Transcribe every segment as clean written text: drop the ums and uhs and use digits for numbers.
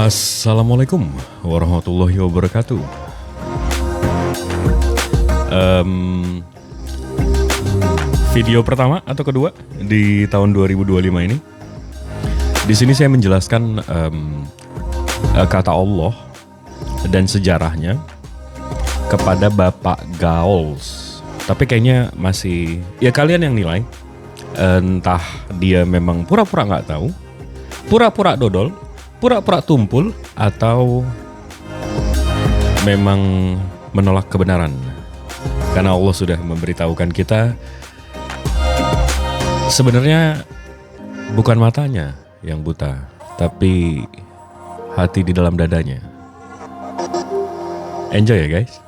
Assalamualaikum warahmatullahi wabarakatuh. Video pertama atau kedua di tahun 2025 ini. Di sini saya menjelaskan kata Allah dan sejarahnya kepada Bapak Gauls. Tapi kayaknya masih, ya kalian yang nilai. Entah dia memang pura-pura nggak tahu, pura-pura dodol, pura-pura tumpul, atau memang menolak kebenaran. Karena Allah sudah memberitahukan kita, sebenarnya bukan matanya yang buta, tapi hati di dalam dadanya. Enjoy ya guys.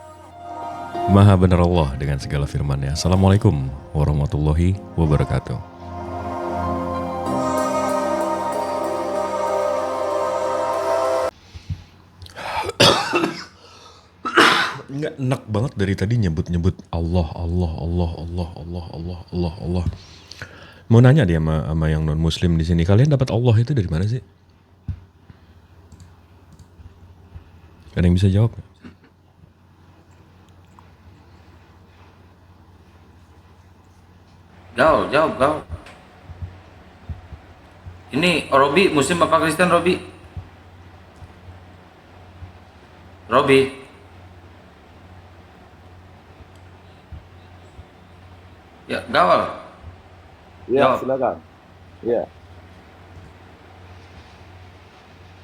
Maha benar Allah dengan segala firman-Nya. Assalamualaikum warahmatullahi wabarakatuh. Nggak enak banget dari tadi nyebut-nyebut Allah. Mau nanya dia sama yang non muslim di sini, kalian dapat Allah itu dari mana sih? Ada yang bisa jawab? Jawab. Ini Robi muslim apa Kristen Robi? Ya, Gawal. Ya, Jawab. silakan. Ya.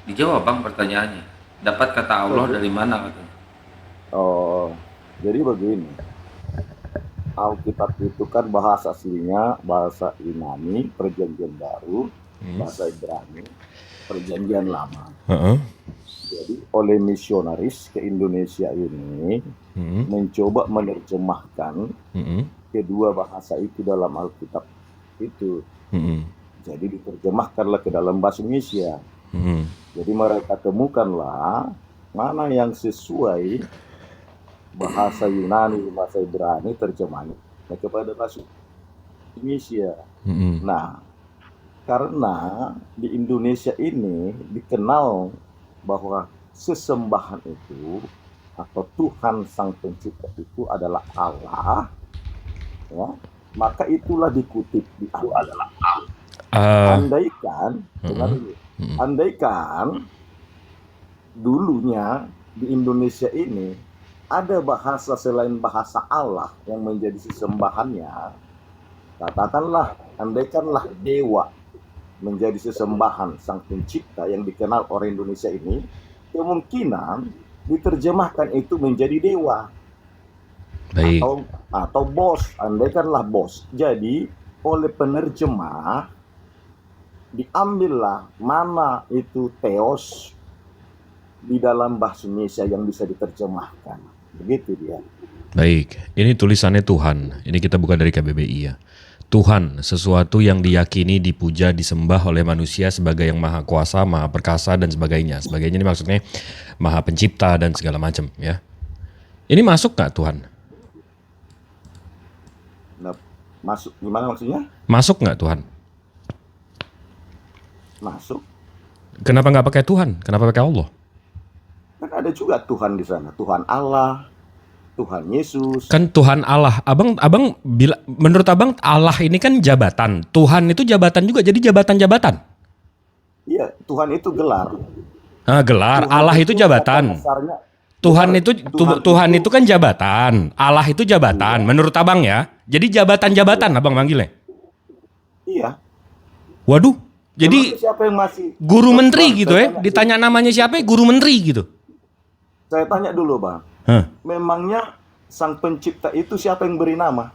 Dijawab Bang pertanyaannya. Dapat kata Allah dari mana katanya? Oh, jadi begini. Alkitab itu kan bahasa aslinya bahasa Yunani, Perjanjian Baru, bahasa Ibrani, Perjanjian Lama. Jadi oleh misionaris ke Indonesia ini mencoba menerjemahkan kedua bahasa itu dalam Alkitab itu. Jadi diterjemahkanlah ke dalam bahasa Indonesia. Jadi mereka temukanlah mana yang sesuai bahasa Yunani, bahasa Ibrani, terjemahannya kepada bahasa Indonesia. Nah, karena di Indonesia ini dikenal bahwa sesembahan itu atau Tuhan Sang Pencipta itu adalah Allah, ya, maka itulah dikutip di adalah andaikan dulunya di Indonesia ini ada bahasa selain bahasa Allah yang menjadi sesembahannya, katakanlah andaikanlah dewa menjadi sesembahan Sang Pencipta yang dikenal orang Indonesia ini, kemungkinan diterjemahkan itu menjadi dewa. Baik. Atau bos, andaikanlah bos. Jadi oleh penerjemah diambillah mana itu theos di dalam bahasa Indonesia yang bisa diterjemahkan. Begitu dia. Baik, ini tulisannya Tuhan. Ini kita bukan dari KBBI ya. Tuhan, sesuatu yang diyakini, dipuja, disembah oleh manusia sebagai yang maha kuasa, maha perkasa, dan sebagainya. Sebagainya ini maksudnya maha pencipta dan segala macam ya. Ini masuk nggak Tuhan? Nah, masuk gimana maksudnya? Masuk nggak Tuhan? Masuk. Kenapa nggak pakai Tuhan? Kenapa pakai Allah? Kan ada juga Tuhan di sana, Tuhan Allah, Tuhan Yesus. Kan Tuhan Allah. Abang menurut abang Allah ini kan jabatan. Tuhan itu jabatan juga, jadi jabatan-jabatan. Iya, Tuhan itu gelar. Gelar. Tuhan Allah itu jabatan. Tuhan itu kan jabatan. Allah itu jabatan. Iya. Menurut abang ya. Jadi jabatan-jabatan abang manggilnya. Iya. Waduh. Jadi siapa yang masih guru menteri gitu ya? Ditanya namanya siapa? Guru menteri gitu. Saya tanya dulu Bang. Memangnya Sang Pencipta itu siapa yang beri nama?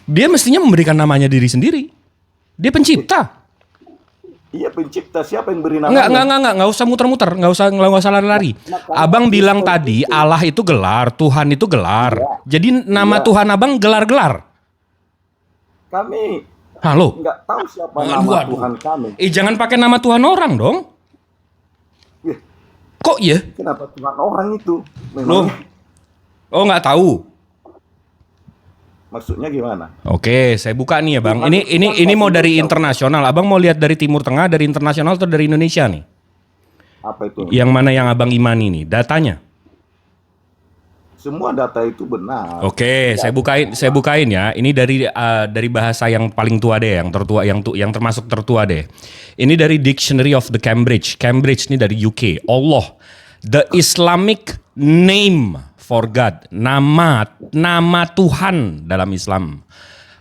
Dia mestinya memberikan namanya diri sendiri. Dia pencipta. Iya pencipta, siapa yang beri nama? Enggak usah muter-muter, enggak usah lari-lari. Abang bilang tadi Allah itu gelar, Tuhan itu gelar. Iya. Jadi nama Tuhan abang gelar-gelar. Kami halo. Enggak tahu siapa nama Tuhan kami. Jangan pakai nama Tuhan orang dong. Kok ya? Kenapa Tuhan orang itu? Loh. Oh nggak tahu. Maksudnya gimana? Oke, saya buka nih ya Bang. Ini mau dari internasional. Abang mau lihat dari Timur Tengah, dari internasional atau dari Indonesia nih? Apa itu? Yang mana yang abang imani nih? Datanya. Semua data itu benar. Oke, saya bukain ya. Ini dari bahasa yang paling tua deh, yang tertua, yang termasuk tertua deh. Ini dari Dictionary of the Cambridge. Cambridge ini dari UK. Allah, the Islamic name for God, nama Tuhan dalam Islam.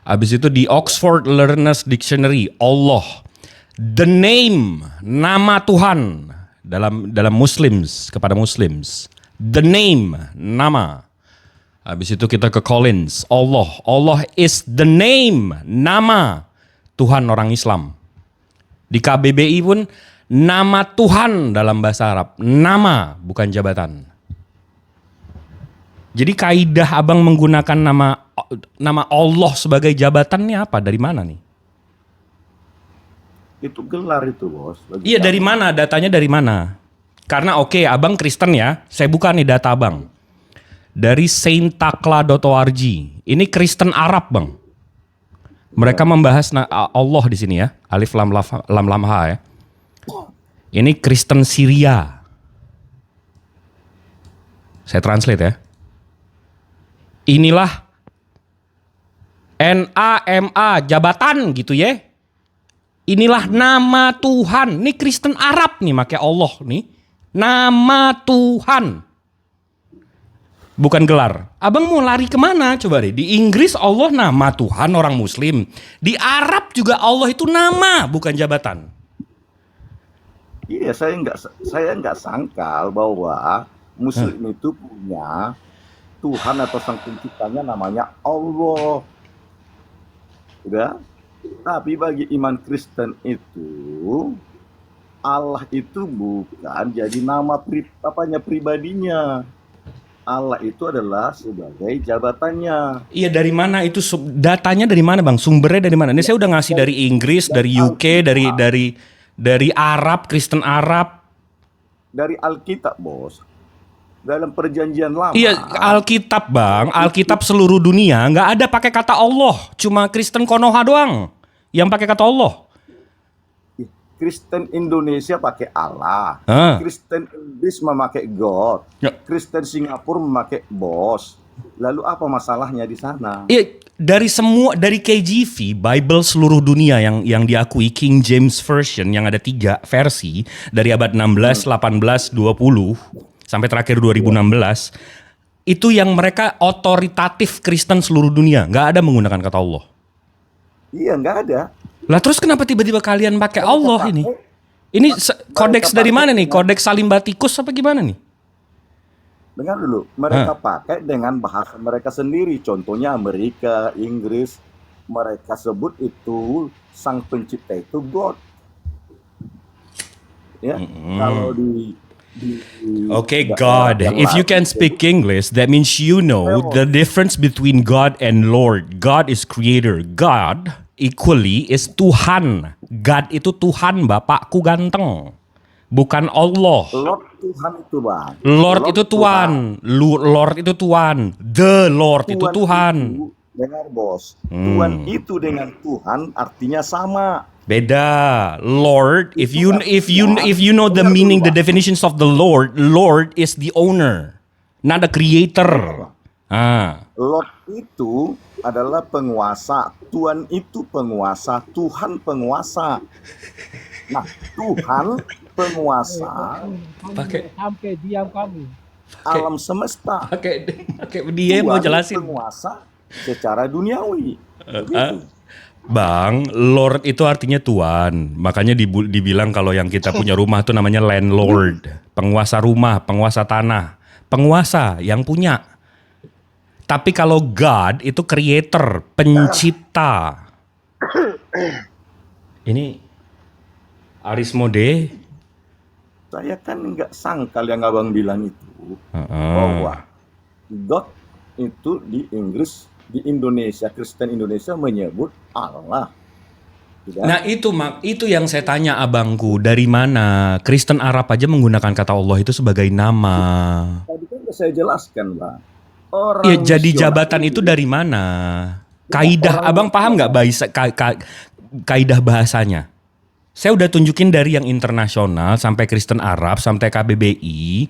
Habis itu di Oxford Learner's Dictionary, Allah, the name, nama Tuhan dalam Muslims, kepada Muslims. The name, nama. Habis itu kita ke Collins, Allah is the name, nama Tuhan orang Islam. Di KBBI pun nama Tuhan dalam bahasa Arab, nama bukan jabatan. Jadi kaidah abang menggunakan nama Allah sebagai jabatannya apa? Dari mana nih? Itu gelar itu, Bos. Iya, dari mana? Datanya dari mana? Karena oke, abang Kristen ya. Saya buka nih data abang. Dari saintakla.org. Ini Kristen Arab, Bang. Mereka membahas Allah di sini ya. Alif lam lam ha ya. Ini Kristen Syria. Saya translate ya. Inilah NAMA jabatan gitu ya. Inilah nama Tuhan. Ini Kristen Arab nih pakai Allah nih. Nama Tuhan. Bukan gelar. Abang mau lari kemana? Coba deh. Di Inggris Allah nama Tuhan orang Muslim. Di Arab juga Allah itu nama, bukan jabatan. Iya, saya nggak sangkal bahwa Muslim itu punya Tuhan atau sang penciptanya namanya Allah. Udah? Tapi bagi iman Kristen itu Allah itu bukan jadi nama pribadinya. Allah itu adalah sebagai jabatannya. Iya, dari mana itu datanya dari mana, Bang? Sumbernya dari mana? Ini saya udah ngasih dari Inggris, dari UK, dari Arab, Kristen Arab. Dari Alkitab, Bos. Dalam perjanjian lama. Iya, Alkitab, Bang. Alkitab seluruh dunia nggak ada pakai kata Allah. Cuma Kristen Konoha doang yang pakai kata Allah. Kristen Indonesia pakai Allah. Kristen Inggris memakai God. Ya. Kristen Singapura memakai Bos. Lalu apa masalahnya di sana? Iya, dari KJV, Bible seluruh dunia yang diakui King James Version yang ada 3 versi dari abad 16, 18, 20 sampai terakhir 2016, itu yang mereka otoritatif Kristen seluruh dunia, nggak ada menggunakan kata Allah. Iya, nggak ada. Lah terus kenapa tiba-tiba kalian pakai Allah ini? Ini kodeks dari mana nih? Kodeks Salimbatikus apa gimana nih? Dengar dulu, mereka pakai dengan bahasa mereka sendiri. Contohnya Amerika, Inggris, mereka sebut itu sang pencipta itu God. Ya, kalau Okay, God. If you can speak English, that means you know the difference between God and Lord. God is creator. God equally is Tuhan. God itu Tuhan, Bapakku ganteng. Bukan Allah. Lord Tuhan itu, Bang. Lord itu Tuhan. Lord itu Tuhan. The Lord itu Tuhan. Dengar, Bos. Tuhan itu dengan Tuhan artinya sama. Beda. Lord, if you know the meaning, the definitions of the Lord is the owner, not the creator. Lord itu adalah penguasa, Tuhan itu penguasa, Tuhan penguasa. Nah, Tuhan penguasa sampai diam kamu. Alam semesta. Pakai dia mau jelasin. Penguasa secara duniawi. Begitu. Bang, Lord itu artinya tuan. Makanya dibilang kalau yang kita punya rumah tuh namanya landlord. Penguasa rumah, penguasa tanah. Penguasa yang punya. Tapi kalau God itu creator, pencipta. Ini Arismode. Saya kan nggak sangkal yang abang bilang itu. Bahwa God itu di Inggris, di Indonesia, Kristen Indonesia menyebut Allah. Tidak? Nah itu yang saya tanya abangku, dari mana Kristen Arab aja menggunakan kata Allah itu sebagai nama? Tadi kan sudah saya jelaskan, Bang. Iya, jadi jabatan itu dari mana? Kaidah, abang paham nggak kaidah bahasanya? Saya udah tunjukin dari yang internasional sampai Kristen Arab sampai KBBI.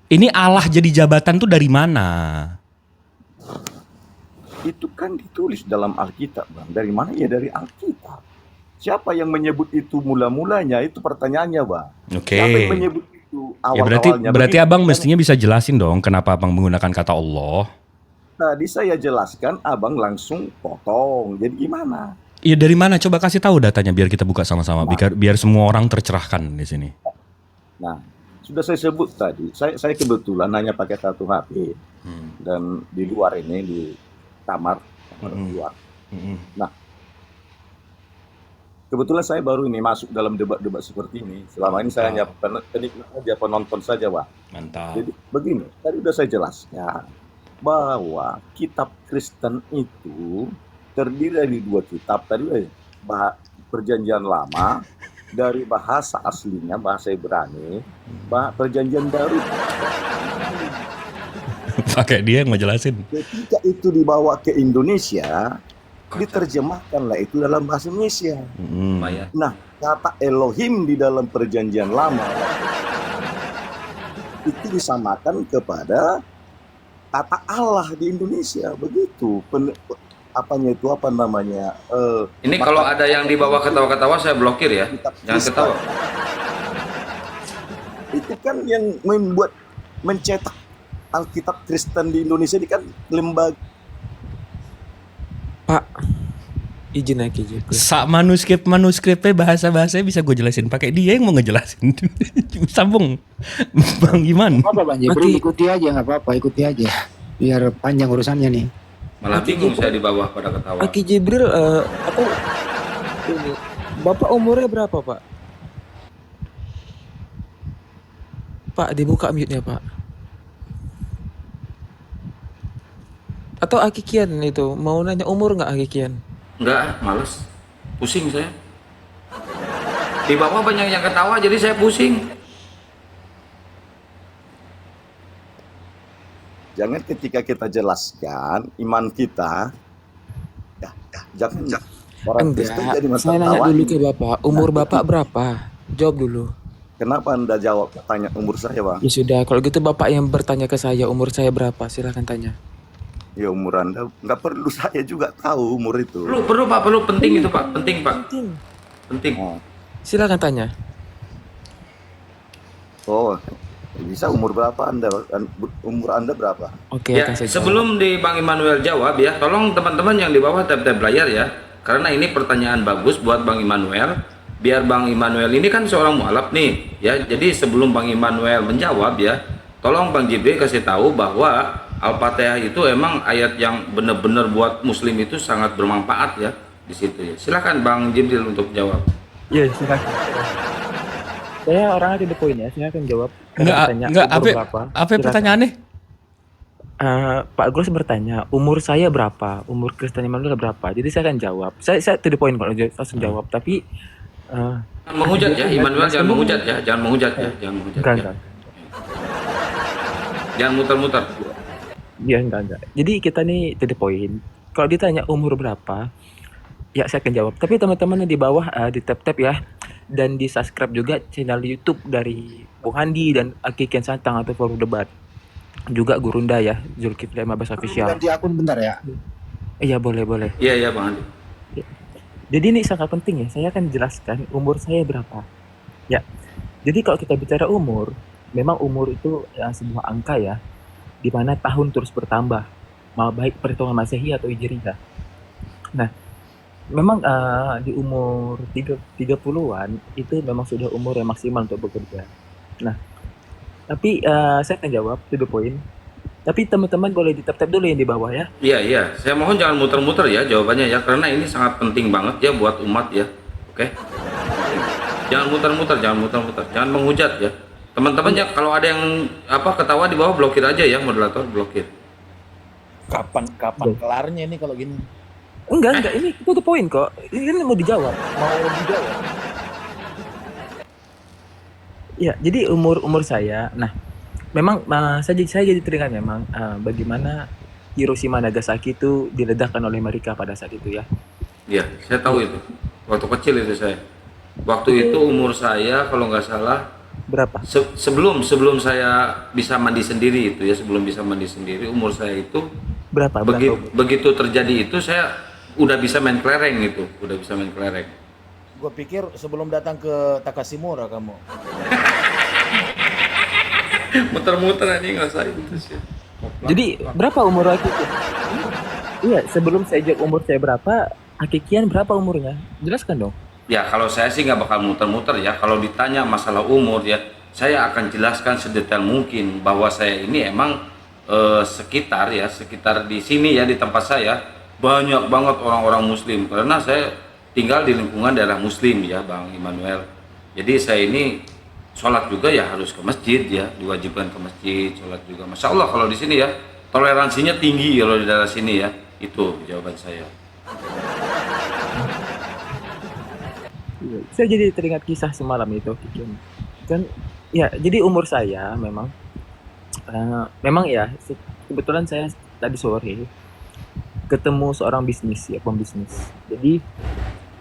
Ini Allah jadi jabatan tuh dari mana? Itu kan ditulis dalam Alkitab, Bang. Dari mana? Ya dari Alkitab. Siapa yang menyebut itu mula-mulanya? Itu pertanyaannya, Bang. Oke. Siapa yang menyebut itu Ya berarti awal-awalnya? Abang mestinya bisa jelasin dong kenapa Abang menggunakan kata Allah. Tadi saya jelaskan, Abang langsung potong. Jadi gimana? Iya dari mana? Coba kasih tahu datanya biar kita buka sama-sama. Biar semua orang tercerahkan di sini. Nah, sudah saya sebut tadi. Saya kebetulan hanya pakai satu HP dan di luar ini di kamar luar. Nah, kebetulan saya baru ini masuk dalam debat-debat seperti ini. Selama ini saya hanya penikmat saja, penonton saja, Pak. Mantap. Jadi begini, tadi sudah saya jelaskan bahwa kitab Kristen itu terdiri dari 2 kitab. Tadi Perjanjian Lama dari bahasa aslinya, bahasa Ibrani, Perjanjian Baru. Pakai dia yang mau jelasin. Ketika itu dibawa ke Indonesia, diterjemahkanlah itu dalam bahasa Indonesia. Nah, kata Elohim di dalam Perjanjian Lama itu disamakan kepada kata Allah di Indonesia. Begitu. Apa namanya? Ini kalau ada yang di bawah ketawa-ketawa saya blokir ya. Jangan ketawa. Itu kan yang mencetak Alkitab Kristen di Indonesia ini kan lembaga. Pak, izin aja Jibril. Manuskripnya bahasa-bahasanya bisa gue jelasin. Pakai dia yang mau ngejelasin. Sambung. Bang Iman. Apa Bang Jibril, ikuti aja, nggak apa-apa, ikuti aja. Biar panjang urusannya nih. Malah bingung saya di bawah pada ketawa. Aki Jibril, ini Bapak umurnya berapa, Pak? Pak, dibuka mute-nya, Pak. Atau Aki Kian itu mau nanya umur nggak Aki Kian? Enggak, males. Pusing saya. Di bawah banyak yang ketawa jadi saya pusing. Jangan ketika kita jelaskan iman kita, jangan orang Kristen jadi Enggak, mata saya nanya tawa. dulu ke Bapak, umur Bapak berapa? Jawab dulu. Kenapa Anda jawab tanya umur saya, Bang? Ya sudah, kalau gitu Bapak yang bertanya ke saya, umur saya berapa? Silahkan tanya. Ya umur Anda nggak perlu saya juga tahu umur itu. Perlu Pak, perlu, penting itu Pak, penting Pak, penting. Oh, Silahkan tanya. bisa umur berapa Anda? Umur Anda berapa? Oke, Ya, akan saya jawab. sebelum di Bang Immanuel jawab ya, tolong teman-teman yang di bawah tap-tap layar ya, karena ini pertanyaan bagus buat Bang Immanuel. Biar Bang Immanuel ini kan seorang mualaf nih, ya. Jadi sebelum Bang Immanuel menjawab ya, tolong Bang Jibril kasih tahu bahwa Al-Fatihah itu emang ayat yang benar-benar buat Muslim itu sangat bermanfaat ya di situ ya. Silakan Bang Jibril untuk jawab. Iya, silakan. Saya orangnya tidak poin ya, saya akan jawab. Enggak, apa pertanyaannya? Pak Gros bertanya, umur saya berapa? Umur Kristen Immanuel berapa? Jadi saya akan jawab. Saya tidak poin kalau langsung jawab, tapi Jangan menghujat ya, Immanuel jangan menghujat ya, jangan menghujat ya, jangan menghujat. enggak. Jangan muter-muter. Iya, enggak. Jadi kita nih tidak poin. Kalau ditanya umur berapa, ya saya akan jawab. Tapi teman-teman yang di bawah di tap-tap ya, dan di subscribe juga channel YouTube dari Bung Handi dan Aki Kian Santang atau Forum Debat. Juga Gurunda ya, Zulkifli Mabas Official. Ganti akun bentar ya. Iya, boleh. Iya Bang Andi. Jadi ini sangat penting ya, saya akan jelaskan umur saya berapa. Ya, jadi kalau kita bicara umur, memang umur itu sebuah angka ya, di mana tahun terus bertambah, mau baik perhitungan Masehi atau Hijriah. Nah, memang di umur 30-an itu memang sudah umur yang maksimal untuk bekerja. Nah, tapi saya akan jawab to the point. Tapi teman-teman boleh di tap-tap dulu yang di bawah ya. Iya. Saya mohon jangan muter-muter ya jawabannya ya, karena ini sangat penting banget ya buat umat ya. Oke? Jangan muter-muter, jangan menghujat ya. Teman-teman ya, kalau ada yang ketawa di bawah blokir aja ya, moderator blokir. Kapan kelarnya ini kalau gini? Enggak, ini to the point kok. Ini mau dijawab. Ya, jadi umur saya. Nah, memang saya jadi teringat memang bagaimana Hiroshima Nagasaki itu diledakkan oleh mereka pada saat itu ya. Iya, saya tahu itu. Waktu kecil itu saya. Waktu itu umur saya kalau nggak salah Berapa? sebelum saya bisa mandi sendiri itu ya, sebelum bisa mandi sendiri umur saya itu Berapa? Berapa? begitu terjadi itu saya udah bisa main kelereng itu, udah bisa main kelereng. Gue pikir sebelum datang ke Takashimura kamu. Muter-muter anjing nggak saya itu sih. Jadi berapa umur Akiki? Iya, sebelum saya jawab umur saya berapa, Akikian berapa umurnya? Jelaskan dong. Ya kalau saya sih nggak bakal muter-muter ya. Kalau ditanya masalah umur ya, saya akan jelaskan sedetail mungkin bahwa saya ini emang sekitar di sini ya, di tempat saya banyak banget orang-orang Muslim karena saya tinggal di lingkungan daerah Muslim ya, Bang Immanuel. Jadi saya ini sholat juga ya harus ke masjid ya, diwajibkan ke masjid, sholat juga. Masya Allah kalau di sini ya toleransinya tinggi kalau di daerah sini ya. Itu jawaban saya. Saya jadi teringat kisah semalam itu, kan ya. Jadi umur saya memang ya kebetulan saya tadi sore ketemu seorang pembisnis. Jadi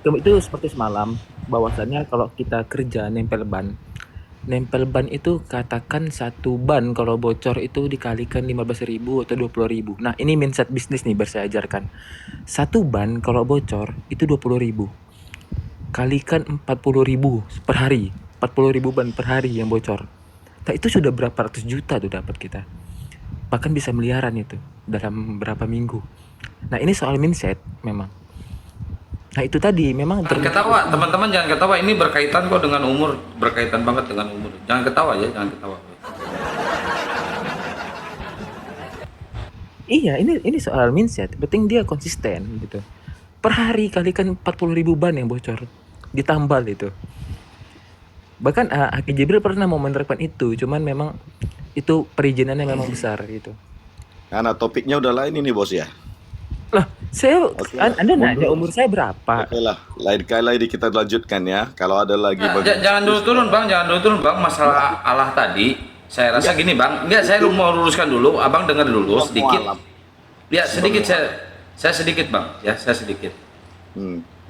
itu seperti semalam, bahwasannya kalau kita kerja nempel ban itu katakan satu ban kalau bocor itu dikalikan 15.000 atau 20.000. Nah ini mindset bisnis nih saya ajarkan. Satu ban kalau bocor itu 20.000. Kalikan 40.000 per hari, 40.000 ban per hari yang bocor. Nah itu sudah berapa ratus juta tuh dapat kita. Bahkan bisa miliaran itu dalam berapa minggu. Nah ini soal mindset memang. Nah itu tadi memang Jangan ketawa, teman-teman jangan ketawa. Ini berkaitan kok dengan umur, berkaitan banget dengan umur. Jangan ketawa ya, jangan ketawa. Iya, ini soal mindset. Penting dia konsisten gitu. Per hari kalikan 40.000 ban yang bocor, ditambal itu. Bahkan Aki Jibril pernah mau menerapkan itu, cuman memang itu perizinannya memang besar gitu. Karena topiknya udah lain ini bos ya. Lah, Oke. Anda nanya umur saya berapa? Oke lah, lain kali kita lanjutkan ya. Kalau ada lagi Jangan dulu turun bang, masalah Allah tadi. Saya rasa gini bang, enggak saya mau luruskan dulu, abang dengar dulu sedikit. Ya sedikit saya sedikit bang, ya saya sedikit.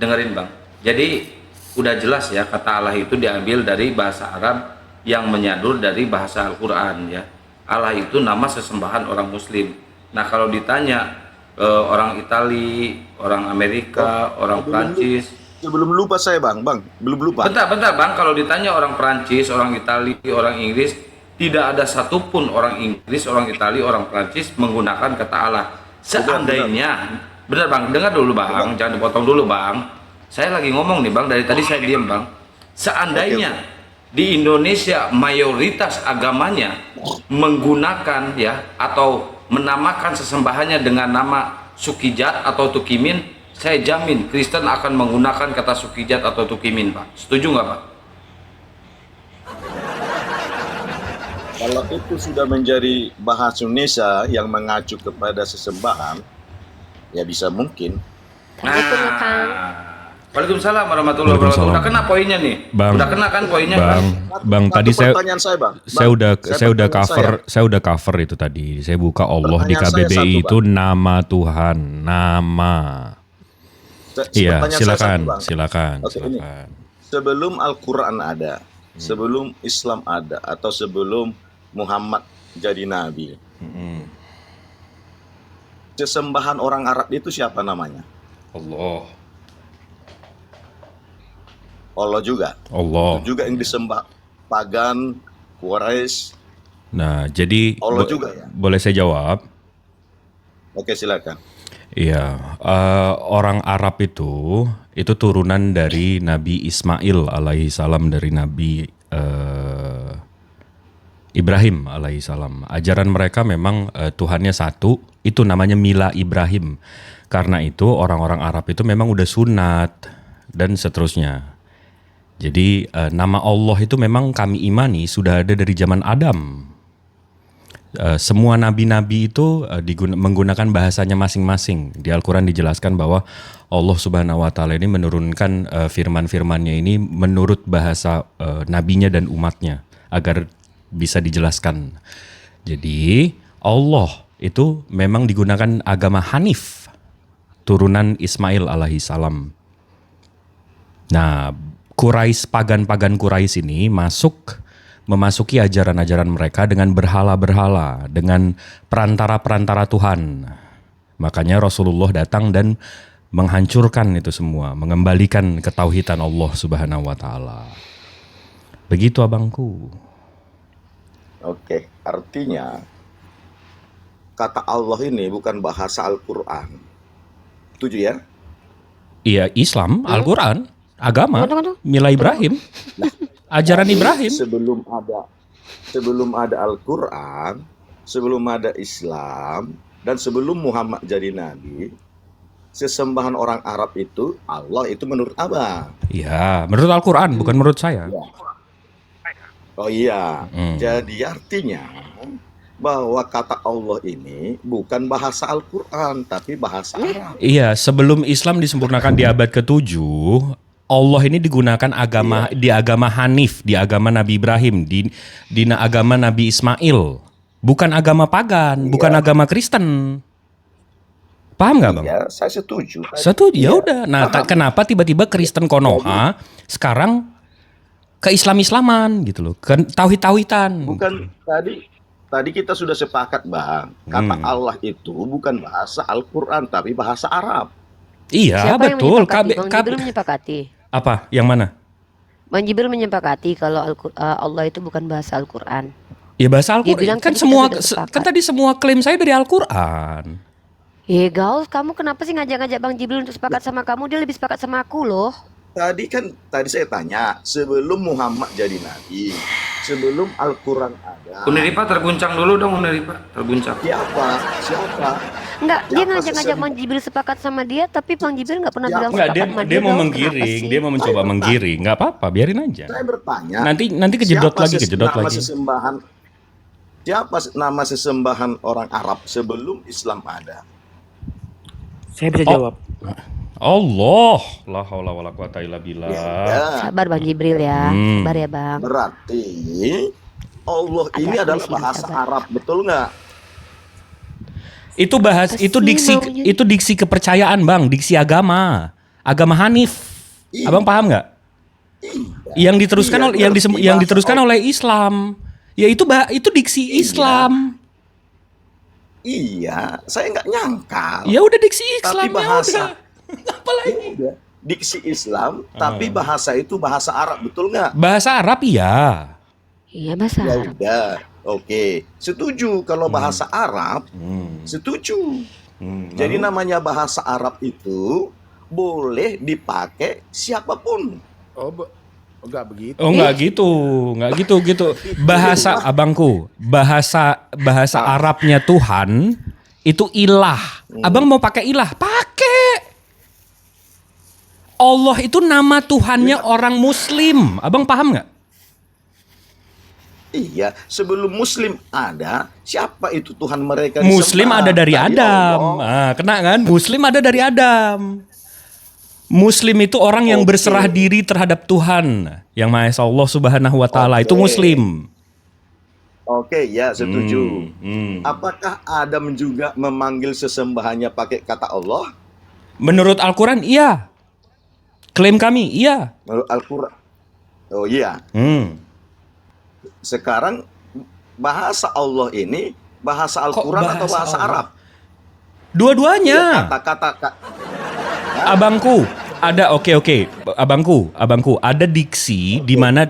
Dengerin bang. Jadi udah jelas ya kata Allah itu diambil dari bahasa Arab yang menyadur dari bahasa Al-Quran ya. Allah itu nama sesembahan orang Muslim. Nah kalau ditanya orang Itali, orang Amerika, orang Prancis. Belum lupa saya bang, belum lupa. Bentar bang, kalau ditanya orang Prancis, orang Itali, orang Inggris, tidak ada satupun orang Inggris, orang Itali, orang Prancis menggunakan kata Allah. Seandainya, benar bang, dengar dulu bang, jangan dipotong dulu bang. Saya lagi ngomong nih bang, dari tadi saya diam bang. Seandainya di Indonesia mayoritas agamanya menggunakan ya atau menamakan sesembahannya dengan nama Sukijat atau Tukimin, saya jamin Kristen akan menggunakan kata Sukijat atau Tukimin pak. Setuju nggak pak? Kalau itu sudah menjadi bahasa Indonesia yang mengacu kepada sesembahan, ya bisa mungkin. Waalaikumsalam warahmatullahi wabarakatuh. Udah kena poinnya nih. Bang, udah kena kan poinnya Bang, tadi pertanyaan saya, Bang. saya udah cover itu tadi. Saya buka Allah di KBBI itu nama Tuhan, nama. Iya, silakan. Oke, ini. Sebelum Al-Quran ada, sebelum Islam ada, atau sebelum Muhammad jadi nabi, sesembahan orang Arab itu siapa namanya? Allah juga. Allah. Itu juga yang disembah pagan, Quraisy. Nah, jadi Allah juga ya. Boleh saya jawab? Oke, silakan. Iya, orang Arab itu turunan dari Nabi Ismail alaihi salam, dari Nabi Ibrahim alaihi salam. Ajaran mereka memang Tuhannya satu, itu namanya Mila Ibrahim. Karena itu orang-orang Arab itu memang udah sunat dan seterusnya. Jadi nama Allah itu memang kami imani sudah ada dari zaman Adam. Semua nabi-nabi itu menggunakan bahasanya masing-masing. Di Al-Quran dijelaskan bahwa Allah Subhanahu wa Ta'ala ini menurunkan firman-firmannya ini menurut bahasa nabinya dan umatnya agar bisa dijelaskan. Jadi Allah itu memang digunakan agama Hanif, turunan Ismail alaihi salam. Nah, Quraisy, pagan-pagan Quraisy ini memasuki ajaran-ajaran mereka dengan berhala-berhala, dengan perantara-perantara Tuhan. Makanya Rasulullah datang dan menghancurkan itu semua, mengembalikan ketauhidan Allah Subhanahu wa taala. Begitu abangku. Oke, artinya kata Allah ini bukan bahasa Al-Qur'an. Setuju ya? Iya, Islam, Al-Qur'an, agama, Mila Ibrahim, ajaran Ibrahim. Sebelum ada Al-Qur'an, sebelum ada Islam, dan sebelum Muhammad jadi nabi, sesembahan orang Arab itu Allah itu menurut Abang. Iya, menurut Al-Qur'an, bukan menurut saya. Oh iya, jadi artinya bahwa kata Allah ini bukan bahasa Al-Qur'an tapi bahasa Arab. Iya, sebelum Islam disempurnakan di abad ke-7, Allah ini digunakan di agama Hanif, di agama Nabi Ibrahim, di agama Nabi Ismail. Bukan agama pagan, bukan agama Kristen. Paham nggak Bang? Iya, saya setuju. Setuju, ya udah. Nah, kenapa tiba-tiba Kristen Konoha sekarang ke Islam-Islaman gitu loh, ke tauhid-tauhidan. Bukan tadi kita sudah sepakat Bang, kata Allah itu bukan bahasa Al-Qur'an tapi bahasa Arab. Iya, Siapa betul. Bang Jibril menyepakati. Apa? Yang mana? Bang Jibril menyepakati kalau Allah itu bukan bahasa Al-Qur'an. Ya bahasa Dia Al-Qur'an. bilang Kan tadi semua kita sudah sepakat. kan tadi semua klaim saya dari Al-Qur'an. Gaul, kamu kenapa sih ngajak-ngajak Bang Jibril untuk sepakat sama kamu? Dia lebih sepakat sama aku loh. Tadi saya tanya, sebelum Muhammad jadi nabi, sebelum Al-Qur'an ada. Uniripa terguncang dulu dong, Uniripa terguncang. Siapa? Enggak, dia Siapa ngajak-ngajak Bang Jibril sepakat sama dia, tapi Bang Jibril nggak pernah bilang Enggak, sepakat sama dia mau Gaul. menggiring, Kenapa sih? dia mau mencoba menggiring. Enggak apa-apa, biarin aja. Saya bertanya. Nanti kejedot lagi. Siapa nama sesembahan orang Arab sebelum Islam ada? Saya bisa jawab. Allah, la haula wala quwata illa billah. Ya, Sabar Bang Jibril ya, sabar ya Bang. berarti Allah ini Ada adalah aku di sini, bahasa sabar. Arab, betul nggak? Itu Apa sih diksi kepercayaan, Bang, diksi agama Hanif. Iya. Abang paham nggak? Yang diteruskan Iya, oleh ngerti yang bahasa diteruskan Allah. oleh Islam. Ya itu diksi Iya. Islam. Iya, saya nggak nyangka. Ya udah diksi Islam, Tapi bahasa. ya udah. Apalagi? Udah. Diksi Islam, tapi bahasa itu bahasa Arab, betul nggak? Bahasa Arab iya. Iya bahasa Ya Arab. udah, oke, setuju kalau bahasa Arab, setuju. Jadi namanya bahasa Arab itu boleh dipakai siapapun. Enggak begitu. Oh enggak gitu. Bahasa abangku, bahasa Arabnya Tuhan itu ilah. Abang mau pakai ilah, pakai. Allah itu nama Tuhannya orang Muslim. Abang paham nggak? Iya, sebelum Muslim ada, siapa itu Tuhan mereka? Muslim disembah? ada dari Tadi Adam. Allah. Kena kan? Muslim ada dari Adam. Muslim itu orang yang Oke. berserah diri terhadap Tuhan yang Maha Esa Allah Subhanahu wa taala. Itu Oke. Muslim. Oke, ya setuju. Hmm. Apakah Adam juga memanggil sesembahannya pakai kata Allah? Menurut Al-Qur'an iya. Klaim kami iya. Menurut Al-Quran. Oh iya. Sekarang bahasa Allah ini bahasa Al-Quran atau bahasa Arab? Dua-duanya. Kata-kata. Abangku, ada oke. Abangku, ada diksi di mana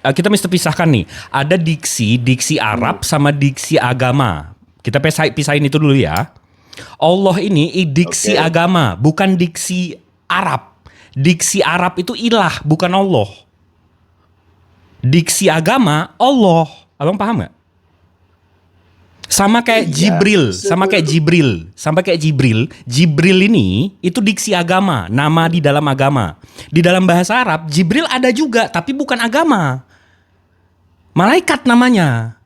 kita mesti pisahkan nih. Ada diksi Arab sama diksi agama. Kita pisahin itu dulu ya. Allah ini diksi Oke. agama, bukan diksi Arab. Diksi Arab itu ilah, bukan Allah. Diksi agama Allah. Abang paham nggak? Sama kayak Iya, Jibril, sama kayak Jibril. Jibril ini itu diksi agama, nama di dalam agama. Di dalam bahasa Arab, Jibril ada juga, tapi bukan agama. Malaikat namanya.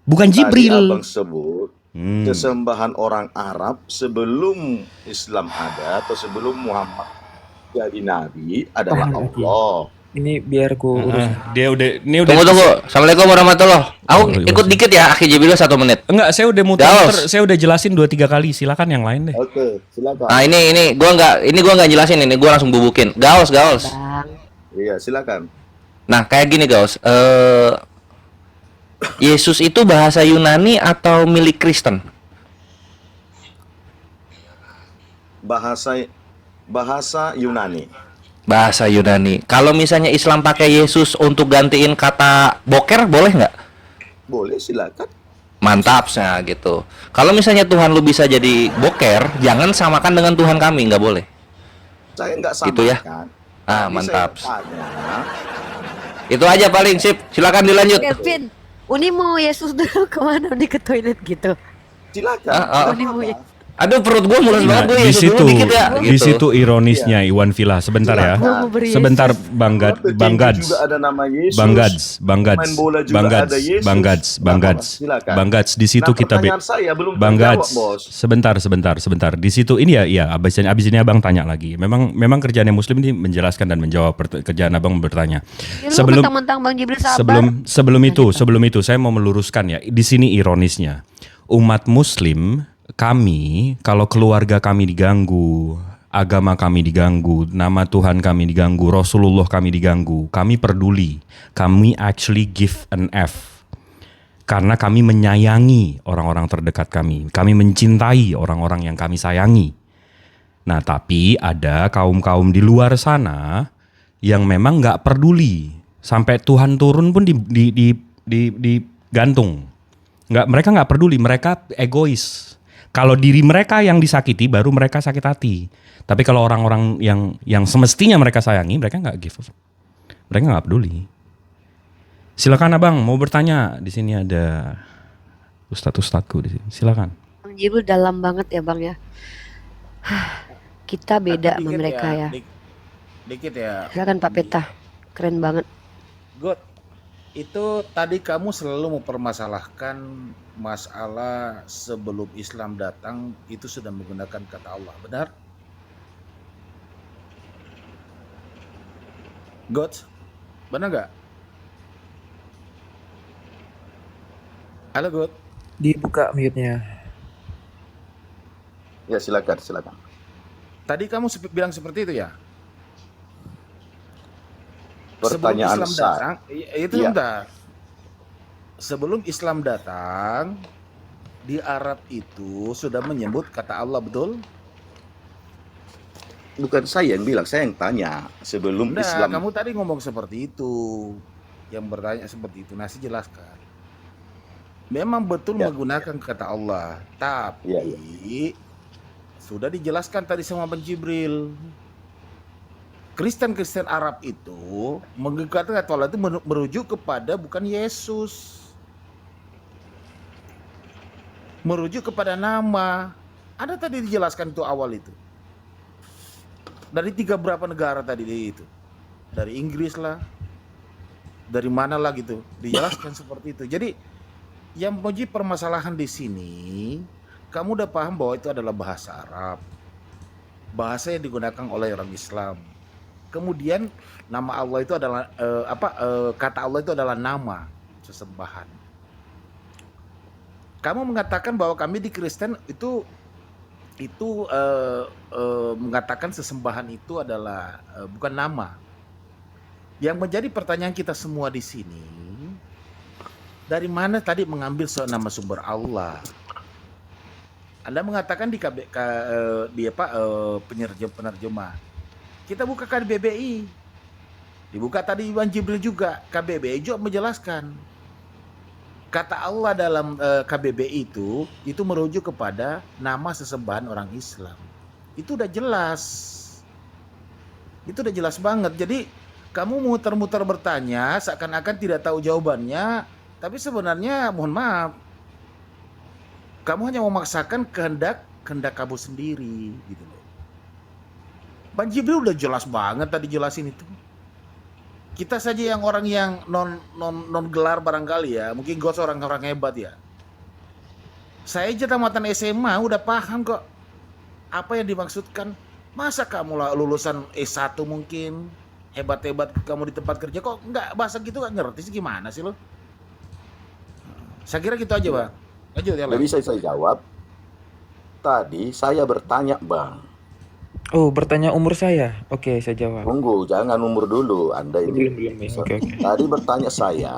Bukan Tadi Jibril. Abang sebut sesembahan orang Arab sebelum Islam ada atau sebelum Muhammad jadi nabi adalah Paham lagi. Allah. Ini biar ku urus. Dia udah Tunggu. Assalamualaikum warahmatullahi. Aku Waalaikumsalam. ikut dikit ya, Akhi Jibril 1 menit. Enggak, saya udah Daos. saya udah jelasin 2-3 kali. Silakan yang lain deh. Oke, silakan. Nah ini gua nggak jelasin ini, gua langsung bubukin. Gaos. Bang. Iya, silakan. Nah, kayak gini, Gaus. Yesus itu bahasa Yunani atau milik Kristen? Bahasa Yunani. Bahasa Yunani. Kalau misalnya Islam pakai Yesus untuk gantiin kata boker, boleh nggak? Boleh, silakan. Mantap, nah gitu. Kalau misalnya Tuhan lu bisa jadi boker, jangan samakan dengan Tuhan kami, nggak boleh. Saya nggak samakan. Gitu ya? Tadi Mantap. saya tanya, Itu aja paling, sip. Silakan dilanjut. Kevin, Uni mau Yesus dulu kemana? Uni ke toilet gitu. silakan. Uni mau Aduh, perut gue mulus Nah, banget gue. di Yesus situ, dulu dikit ya. di Gitu. situ ironisnya Iwan Villa. Sebentar ya. Silakan. mau beri Sebentar, Yesus. Bang Gads. Juga ada nama Yesus. Bang Gads. Main bola juga Bang Gads. ada Yesus. Bang Gads. Bang Apa, Gads. silakan. Bang Gads, di situ Nah, kita pertanyaan saya belum Bang terjawab, Gads. Bos. Sebentar. Di situ ini ya abis ini Abang tanya lagi. Memang kerjaannya Muslim ini menjelaskan dan menjawab kerjaan Abang bertanya. Ya, lu mentang-mentang Bang Jibril sabar. Sebelum itu saya mau meluruskan ya. Di sini ironisnya. Umat Muslim, kami kalau keluarga kami diganggu, agama kami diganggu, nama Tuhan kami diganggu, Rasulullah kami diganggu, kami peduli. Kami actually give an F. Karena kami menyayangi orang-orang terdekat kami. Kami mencintai orang-orang yang kami sayangi. Nah, tapi ada kaum-kaum di luar sana yang memang nggak peduli. Sampai Tuhan turun pun digantung. Mereka nggak peduli, mereka egois. Kalau diri mereka yang disakiti, baru mereka sakit hati. Tapi kalau orang-orang yang semestinya mereka sayangi, mereka nggak give. Mereka nggak peduli. Silakan Abang, mau bertanya. Di sini ada ustadz-ustadzku di sini. Silakan. Bang Jibril dalam banget ya Bang ya. Kita beda sama mereka ya. Dikit ya. Silakan Pak Peta. Keren banget. Good. Itu tadi kamu selalu mempermasalahkan masalah sebelum Islam datang itu sudah menggunakan kata Allah, benar? God, benar nggak? Halo God. Dibuka mute-nya. Ya, silakan. Tadi kamu bilang seperti itu ya? Pertanyaan sebelum Islam saya. datang, itu Iya. sebentar. Sebelum Islam datang, di Arab itu sudah menyebut kata Allah, betul? Bukan saya yang bilang, saya yang tanya. Sebelum Nah, Islam. kamu tadi ngomong seperti itu. Yang bertanya seperti itu. Nasi jelaskan. Memang betul Ya. menggunakan kata Allah, tapi Ya. sudah dijelaskan tadi sama Bang Jibril. Kristen Arab itu menggunakan kata Allah itu merujuk kepada bukan Yesus. Merujuk kepada nama. Ada tadi dijelaskan itu awal itu. Dari 3 berapa negara tadi itu? Dari Inggris lah. Dari mana lah gitu. Dijelaskan seperti itu. Jadi yang menjadi permasalahan di sini, kamu udah paham bahwa itu adalah bahasa Arab. Bahasa yang digunakan oleh orang Islam. Kemudian nama Allah itu adalah kata Allah itu adalah nama sesembahan. Kamu mengatakan bahwa kami di Kristen itu mengatakan sesembahan itu adalah bukan nama. Yang menjadi pertanyaan kita semua di sini, dari mana tadi mengambil nama sumber Allah? Anda mengatakan di penerjemah. Kita buka KBBI. Dibuka tadi Iwan Jibril juga. KBBI juga menjelaskan. Kata Allah dalam KBBI itu merujuk kepada nama sesembahan orang Islam. Itu udah jelas. Itu udah jelas banget. Jadi kamu muter-muter bertanya seakan-akan tidak tahu jawabannya, tapi sebenarnya mohon maaf, kamu hanya memaksakan kehendak kamu sendiri gitu loh. Bang Jibril udah jelas banget tadi jelasin itu. Kita saja yang orang yang non gelar barangkali ya, mungkin gue seorang hebat ya. Saya aja tamatan SMA udah paham kok apa yang dimaksudkan. Masa kamu lah lulusan S1 mungkin hebat-hebat kamu di tempat kerja kok nggak bahasa gitu, nggak ngerti sih, gimana sih lo? Saya kira gitu aja Bang. Lanjut ya. Jadi saya jawab. Tadi saya bertanya, Bang. Oh, bertanya umur saya. Oke, saya jawab. Tunggu, jangan umur dulu. Anda Belum, ini belum, ya. Oke, oke. tadi bertanya saya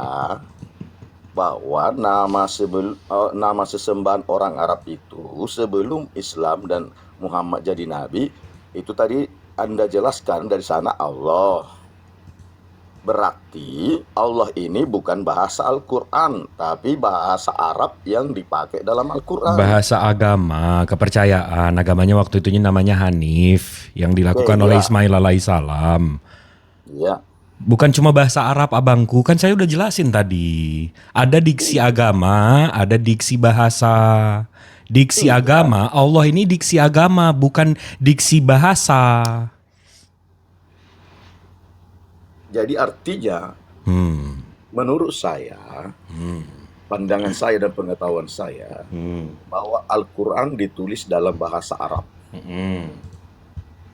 bahwa nama sesembahan orang Arab itu sebelum Islam dan Muhammad jadi nabi itu tadi Anda jelaskan dari sana Allah. Berarti Allah ini bukan bahasa Al-Quran, tapi bahasa Arab yang dipakai dalam Al-Quran. Bahasa agama, kepercayaan. Agamanya waktu itu namanya Hanif, yang dilakukan oleh Beda. Ismail alaihissalam. Ya, Bukan cuma bahasa Arab, abangku. Kan saya udah jelasin tadi. Ada diksi agama, ada diksi bahasa. Diksi agama, Allah ini diksi agama, bukan diksi bahasa. jadi artinya Hmm. menurut saya, pandangan saya dan pengetahuan saya, bahwa Al-Quran ditulis dalam bahasa Arab.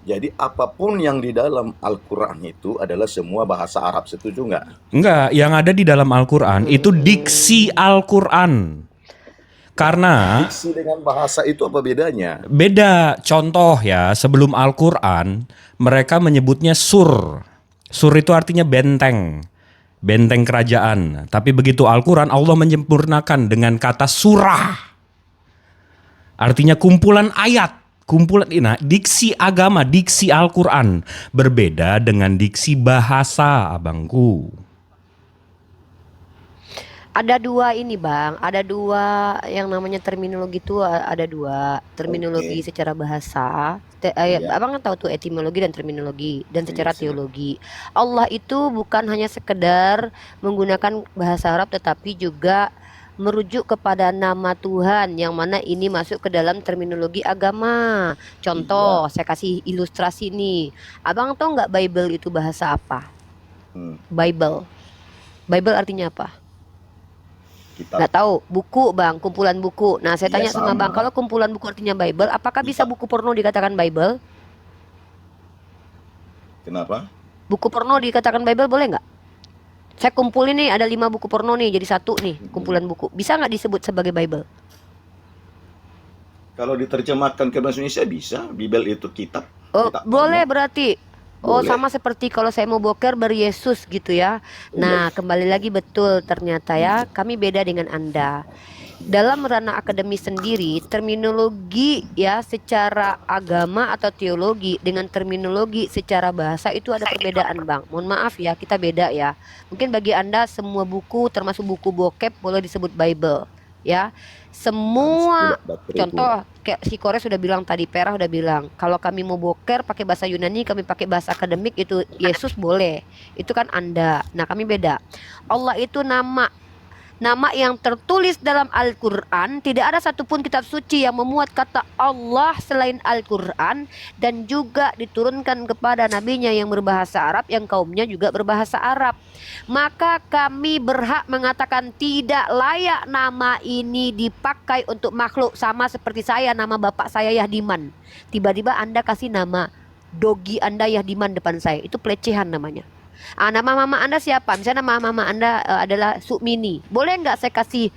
Jadi apapun yang di dalam Al-Quran itu adalah semua bahasa Arab, setuju nggak? Enggak, yang ada di dalam Al-Quran itu diksi Al-Quran. Karena Diksi dengan bahasa itu apa bedanya? beda. Contoh ya, sebelum Al-Quran mereka menyebutnya sur. Sur itu artinya benteng. Benteng kerajaan. Tapi begitu Al-Quran Allah menyempurnakan dengan kata surah. Artinya kumpulan ayat. Kumpulan ini, diksi agama, diksi Al-Quran. Berbeda dengan diksi bahasa, abangku. Ada dua ini bang, ada dua yang namanya terminologi itu ada dua terminologi secara bahasa. Abang kan tahu tuh etimologi dan terminologi dan secara teologi. Allah itu bukan hanya sekedar menggunakan bahasa Arab tetapi juga merujuk kepada nama Tuhan yang mana ini masuk ke dalam terminologi agama. Contoh, saya kasih ilustrasi nih. Abang tahu nggak Bible itu bahasa apa? Bible. Bible artinya apa? Nggak tahu, buku bang, kumpulan buku. Nah saya tanya sama bang, kalau kumpulan buku artinya Bible, apakah bisa buku porno dikatakan Bible? Kenapa? Buku porno dikatakan Bible boleh nggak? Saya kumpulin nih, ada 5 buku porno nih, jadi satu nih kumpulan buku. Bisa nggak disebut sebagai Bible? Kalau diterjemahkan ke bahasa Indonesia bisa, Bible itu kitab. Oh boleh berarti. Oh Boleh. sama seperti kalau saya mau boker beryesus gitu ya. Nah kembali lagi betul ternyata ya kami beda dengan Anda. Dalam ranah akademi sendiri terminologi ya secara agama atau teologi dengan terminologi secara bahasa itu ada perbedaan bang. Mohon maaf ya kita beda ya. Mungkin bagi Anda semua buku termasuk buku bokep boleh disebut Bible ya. Semua contoh kayak si Kore sudah bilang tadi, Perah udah bilang kalau kami mau boker pakai bahasa Yunani, kami pakai bahasa akademik itu Yesus boleh. Itu kan Anda. Nah, kami beda. Allah itu nama yang tertulis dalam Al-Quran. Tidak ada satupun kitab suci yang memuat kata Allah selain Al-Quran. Dan juga diturunkan kepada nabinya yang berbahasa Arab, yang kaumnya juga berbahasa Arab. Maka kami berhak mengatakan tidak layak nama ini dipakai untuk makhluk. Sama seperti saya, nama bapak saya Yahdiman. Tiba-tiba Anda kasih nama dogi Anda Yahdiman depan saya. Itu pelecehan namanya. Nama mama Anda siapa? Misalnya nama mama Anda adalah Sukmini. Boleh nggak saya kasih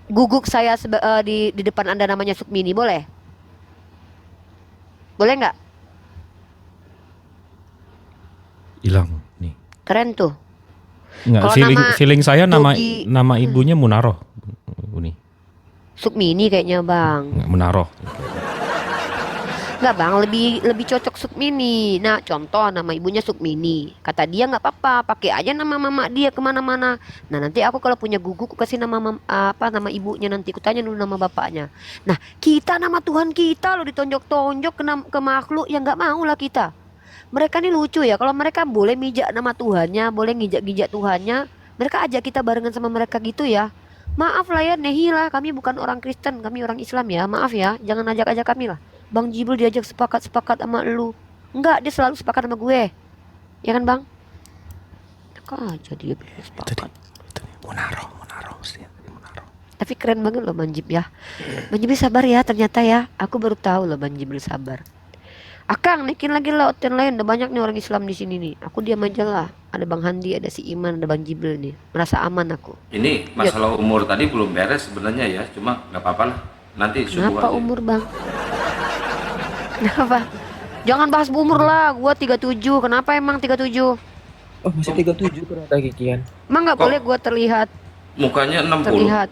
guguk saya di depan Anda namanya Sukmini? Boleh? Boleh nggak? Hilang nih. Keren tuh. Enggak, feeling saya nama ibunya Munaroh. Uni. Sukmini kayaknya bang. Munaroh. Enggak bang, lebih cocok Sukmini. Nah contoh nama ibunya Sukmini. Kata dia nggak apa-apa, pakai aja nama mama dia kemana-mana. Nah nanti aku kalau punya guguk aku kasih nama nama ibunya, nanti aku tanya dulu nama bapaknya. Nah kita nama Tuhan kita loh ditonjok-tonjok ke makhluk yang nggak mau lah kita. Mereka ini lucu ya, kalau mereka boleh mijak nama Tuhannya, boleh ngijak-ngijak Tuhannya, mereka ajak kita barengan sama mereka gitu ya. Maaf lah ya, nehilah, kami bukan orang Kristen, kami orang Islam ya, maaf ya, jangan ajak-ajak kami lah. Bang Jibril diajak sepakat-sepakat sama lu. Enggak, dia selalu sepakat sama gue. Ya kan bang? Kok aja dia bilang sepakat. Itu Munaroh. Tapi keren banget loh Bang Jib ya. Bang Jibril sabar ya ternyata ya. Aku baru tahu loh Bang Jibril sabar. Akang naikin lagi lah outfit lain. Udah banyak nih orang Islam di sini nih. Aku diam aja lah. Ada Bang Handi, ada si Iman, ada Bang Jibril nih. Merasa aman aku. Ini masalah umur tadi belum beres sebenarnya ya. Cuma nggak apa-apa lah. Nanti subuh Kenapa aja. umur bang? Kenapa? Jangan bahas umur lah, gua 37. Kenapa emang 37? Oh masih 37 ternyata Kikian. Emang nggak Kok? boleh gua terlihat Mukanya 60. terlihat.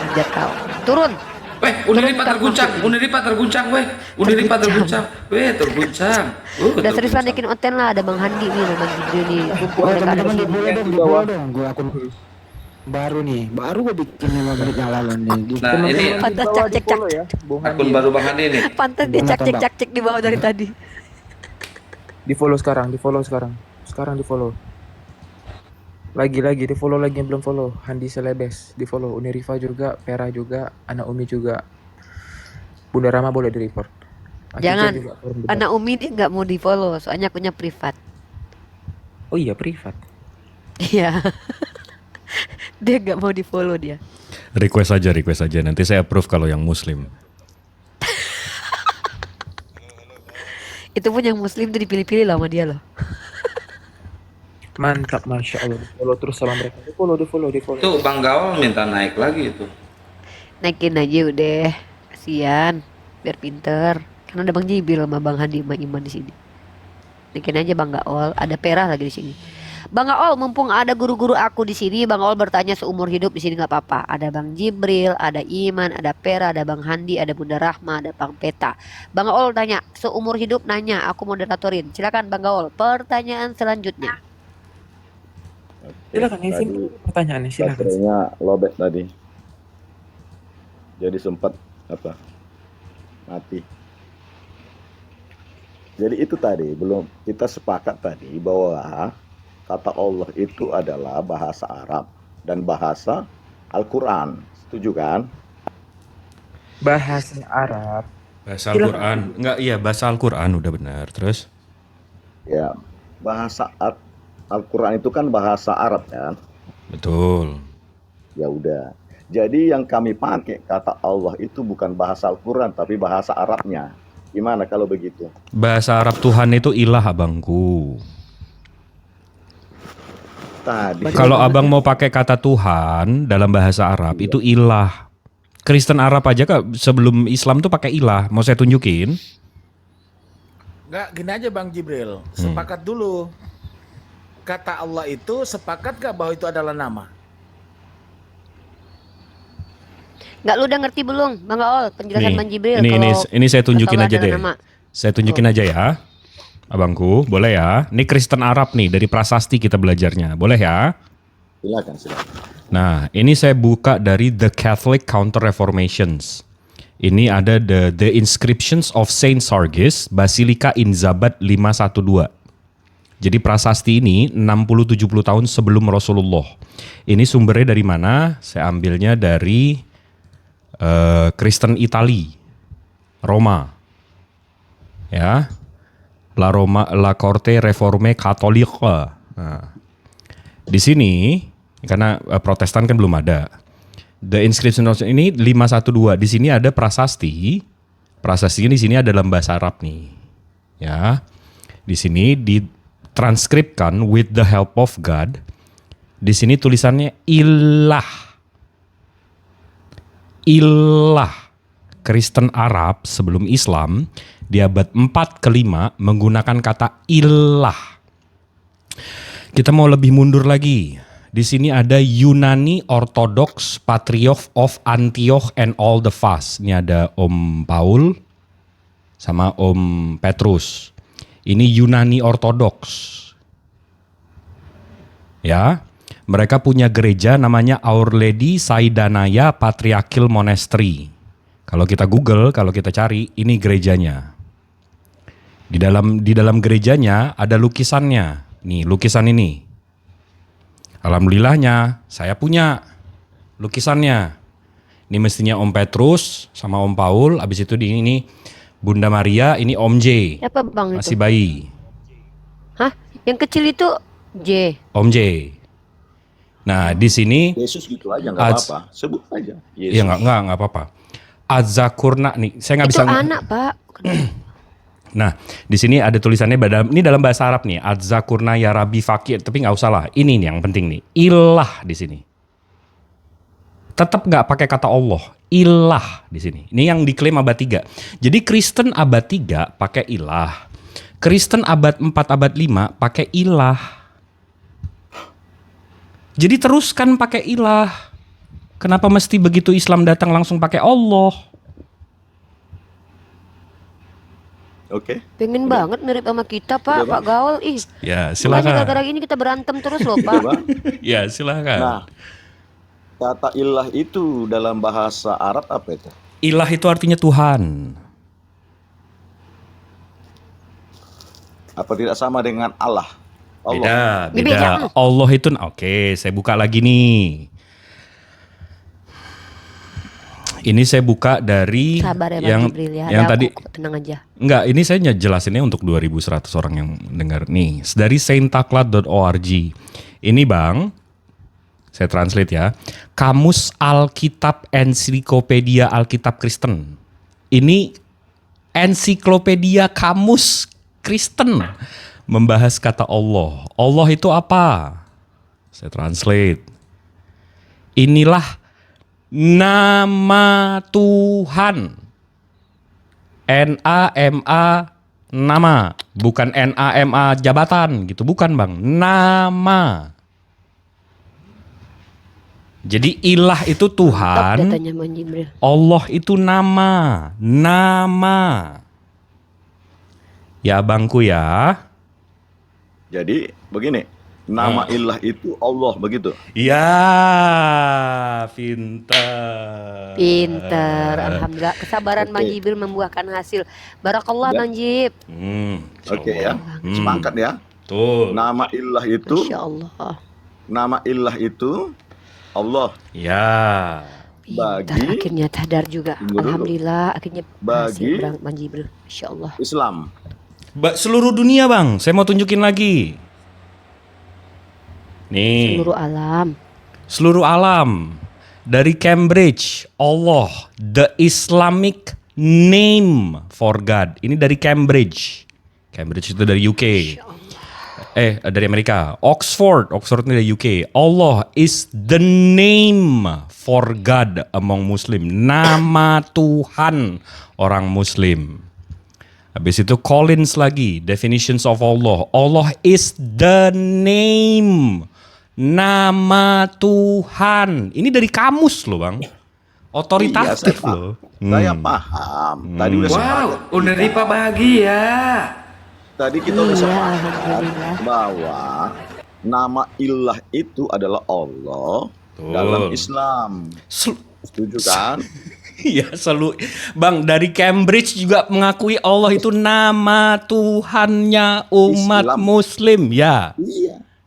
Ajar kau. Turun. Weh, Uniripa terguncang, Uniripa terguncang, weh. Uniripa terguncang. Weh, terguncang. Udah serius lah naikin konten lah, ada Bang Handi nih, ada Bang Jibril nih. Kumpul Oh mereka ada teman-teman di di sini. follow dong, di follow dong. Gue akun baru nih, baru gue bikin 5 menit yang lalu nih. Nah, ini Pantas cek cek cek. ya, Bung akun Handi. baru Bang Handi nih. Pantas dia cek cek cek cek di bawah dari tadi. Di follow sekarang. Sekarang di follow. Lagi di follow lagi yang belum follow. Handi Selebes di follow. Uniriva juga, Pera juga, anak Umi juga. Bunda Rama boleh di report. Jangan. Anak Umi dia nggak mau di follow, soalnya akunnya privat. Oh iya privat. Iya. Dia nggak mau di follow dia. Request aja. Nanti saya approve kalau yang muslim. Itu pun yang muslim tuh dipilih-pilih lah sama dia loh. Mantap, masya Allah. Follow terus sama mereka. Di follow. Tuh Bang Gaul minta naik lagi itu. Naikin aja udah. Kasian, biar pinter. Karena ada Bang Jibril sama Bang Handi sama Iman di sini. Naikin aja Bang Gaul, ada Pera lagi di sini. Bang Gaul, mumpung ada guru-guru aku di sini, Bang Gaul bertanya seumur hidup di sini nggak apa-apa. Ada Bang Jibril, ada Iman, ada Pera, ada Bang Handi, ada Bunda Rahma, ada Bang Peta. Bang Gaul tanya, seumur hidup nanya, aku moderatorin. Silakan Bang Gaul, pertanyaan selanjutnya. Silakan isi pertanyaannya, silakan. Baterainya lobet tadi. Jadi sempat mati. Jadi itu tadi belum kita sepakat tadi bahwa kata Allah itu adalah bahasa Arab dan bahasa Al-Quran. Setuju kan? Bahasa Arab. Bahasa Al-Quran. Enggak, iya bahasa Al-Quran udah benar. Terus? Ya, bahasa Al-Quran itu kan bahasa Arab kan? Betul. Ya udah. Jadi yang kami pakai kata Allah itu bukan bahasa Al-Quran tapi bahasa Arabnya. Gimana kalau begitu? Bahasa Arab Tuhan itu ilah abangku. Tadi. Kalau abang mau pakai kata Tuhan dalam bahasa Arab itu ilah. Kristen Arab aja kak sebelum Islam tuh pakai ilah. Mau saya tunjukin? Nggak, gini aja Bang Jibril, sepakat dulu. Kata Allah itu sepakat gak bahwa itu adalah nama? Nggak, lu udah ngerti belum Bang Gaul penjelasan Bang Jibril? Ini saya tunjukin kata aja Allah deh. adalah nama. Saya tunjukin aja ya. Abangku, boleh ya? Ini Kristen Arab nih, dari prasasti kita belajarnya. Boleh ya? Silakan. Nah, ini saya buka dari The Catholic Counter-Reformations. Ini ada the Inscriptions of Saint Sargis, Basilica in Zabat 512. Jadi prasasti ini 60-70 tahun sebelum Rasulullah. Ini sumbernya dari mana? Saya ambilnya dari Kristen Itali, Roma. Ya. La Corte Reforme Catholique. Nah, di sini karena Protestan kan belum ada. The Inscription ini 512. Di sini ada prasasti. Prasastinya di sini ada dalam bahasa Arab nih. Ya. Di sini ditranskripkan with the help of God. Di sini tulisannya ilah. Ilah. Kristen Arab sebelum Islam di abad 4 ke 5 menggunakan kata ilah. Kita mau lebih mundur lagi. Di sini ada Yunani Orthodox Patriarch of Antioch and all the Fast. Ini ada Om Paul sama Om Petrus. Ini Yunani Orthodox. Ya, mereka punya gereja namanya Our Lady Saidanaya Patriarchal Monastery. Kalau kita Google, kalau kita cari, ini gerejanya. Di dalam gerejanya ada lukisannya. Nih, lukisan ini. Alhamdulillahnya, saya punya lukisannya. Ini mestinya Om Petrus sama Om Paul. Habis itu ini Bunda Maria, ini Om J. Siapa Bang itu? Masih bayi. Hah? Yang kecil itu J. Om J. Nah, di sini Yesus gitu aja nggak apa-apa. Sebut aja. Yesus. Iya nggak apa-apa. Adzakurna nih, saya nggak Itu bisa. anak Pak. Nah, di sini ada tulisannya ini dalam bahasa Arab nih, Adzakurna ya Rabbi Fakir, tapi nggak usah lah. Ini nih yang penting nih, ilah di sini. Tetap nggak pakai kata Allah, ilah di sini. Ini yang diklaim abad 3. Jadi Kristen abad 3 pakai ilah. Kristen abad 4, abad 5 pakai ilah. Jadi teruskan pakai ilah. Kenapa mesti begitu Islam datang langsung pakai Allah? Oke. Pengen banget mirip sama kita, Pak. Udah, Pak Gaul, ih. Ya, Makanya silakan. gara-gara ini kita berantem terus loh, Udah, Pak. Bang. Ya, silakan. Nah, kata ilah itu dalam bahasa Arab apa itu? Ilah itu artinya Tuhan. Apa tidak sama dengan Allah? Beda, Beda. beda. Allah itu, oke, saya buka lagi nih. Ini saya buka dari Sabar ya Bang yang Jibril ya. yang Ada tadi. aku kok, tenang aja. Enggak, ini saya jelasinnya untuk 2.100 orang yang dengar nih. Dari saintaklat.org. Ini Bang, saya translate ya. Kamus Alkitab Ensiklopedia Alkitab Kristen. Ini ensiklopedia kamus Kristen membahas kata Allah. Allah itu apa? Saya translate. Inilah nama Tuhan. N-A-M-A nama, bukan N-A-M-A jabatan gitu, bukan Bang. Nama. Jadi ilah itu Top Tuhan, datanya Bang Jibril. Allah itu nama. Nama. Ya abangku ya. Jadi begini, nama ilah itu Allah begitu. Ya, pintar. Pinter, alhamdulillah. Kesabaran Bang Oke. Jibril membuahkan hasil. Barakallah Ya. Bang Jib. Oke ya, sepakat ya. Tuh. Nama ilah itu, Masya Allah. nama ilah itu Allah. Ya. Pintar, Bagi akhirnya sadar juga. Tunggu dulu. Alhamdulillah, akhirnya Bagi berhasil Bang Jibril. Masya Allah. Islam. Seluruh dunia Bang, saya mau tunjukin lagi. Nih. Seluruh alam. Seluruh alam. Dari Cambridge, Allah, the Islamic name for God. Ini dari Cambridge. Cambridge itu dari UK. Dari Amerika. Oxford ini dari UK. Allah is the name for God among Muslim. Nama Tuhan orang Muslim. Habis itu Collins lagi, definitions of Allah. Allah is the name. Nama Tuhan. Ini dari kamus loh Bang. Otoritatif Iya, loh. Saya paham. Tadi udah Wow, sepakat. Uneripa bahagia. Tadi kita udah Iya, sepakat alhamdulillah. bahwa nama ilah itu adalah Allah dalam Islam. Setuju kan? Iya selalu Bang, dari Cambridge juga mengakui Allah itu nama Tuhannya umat Islam. Muslim ya.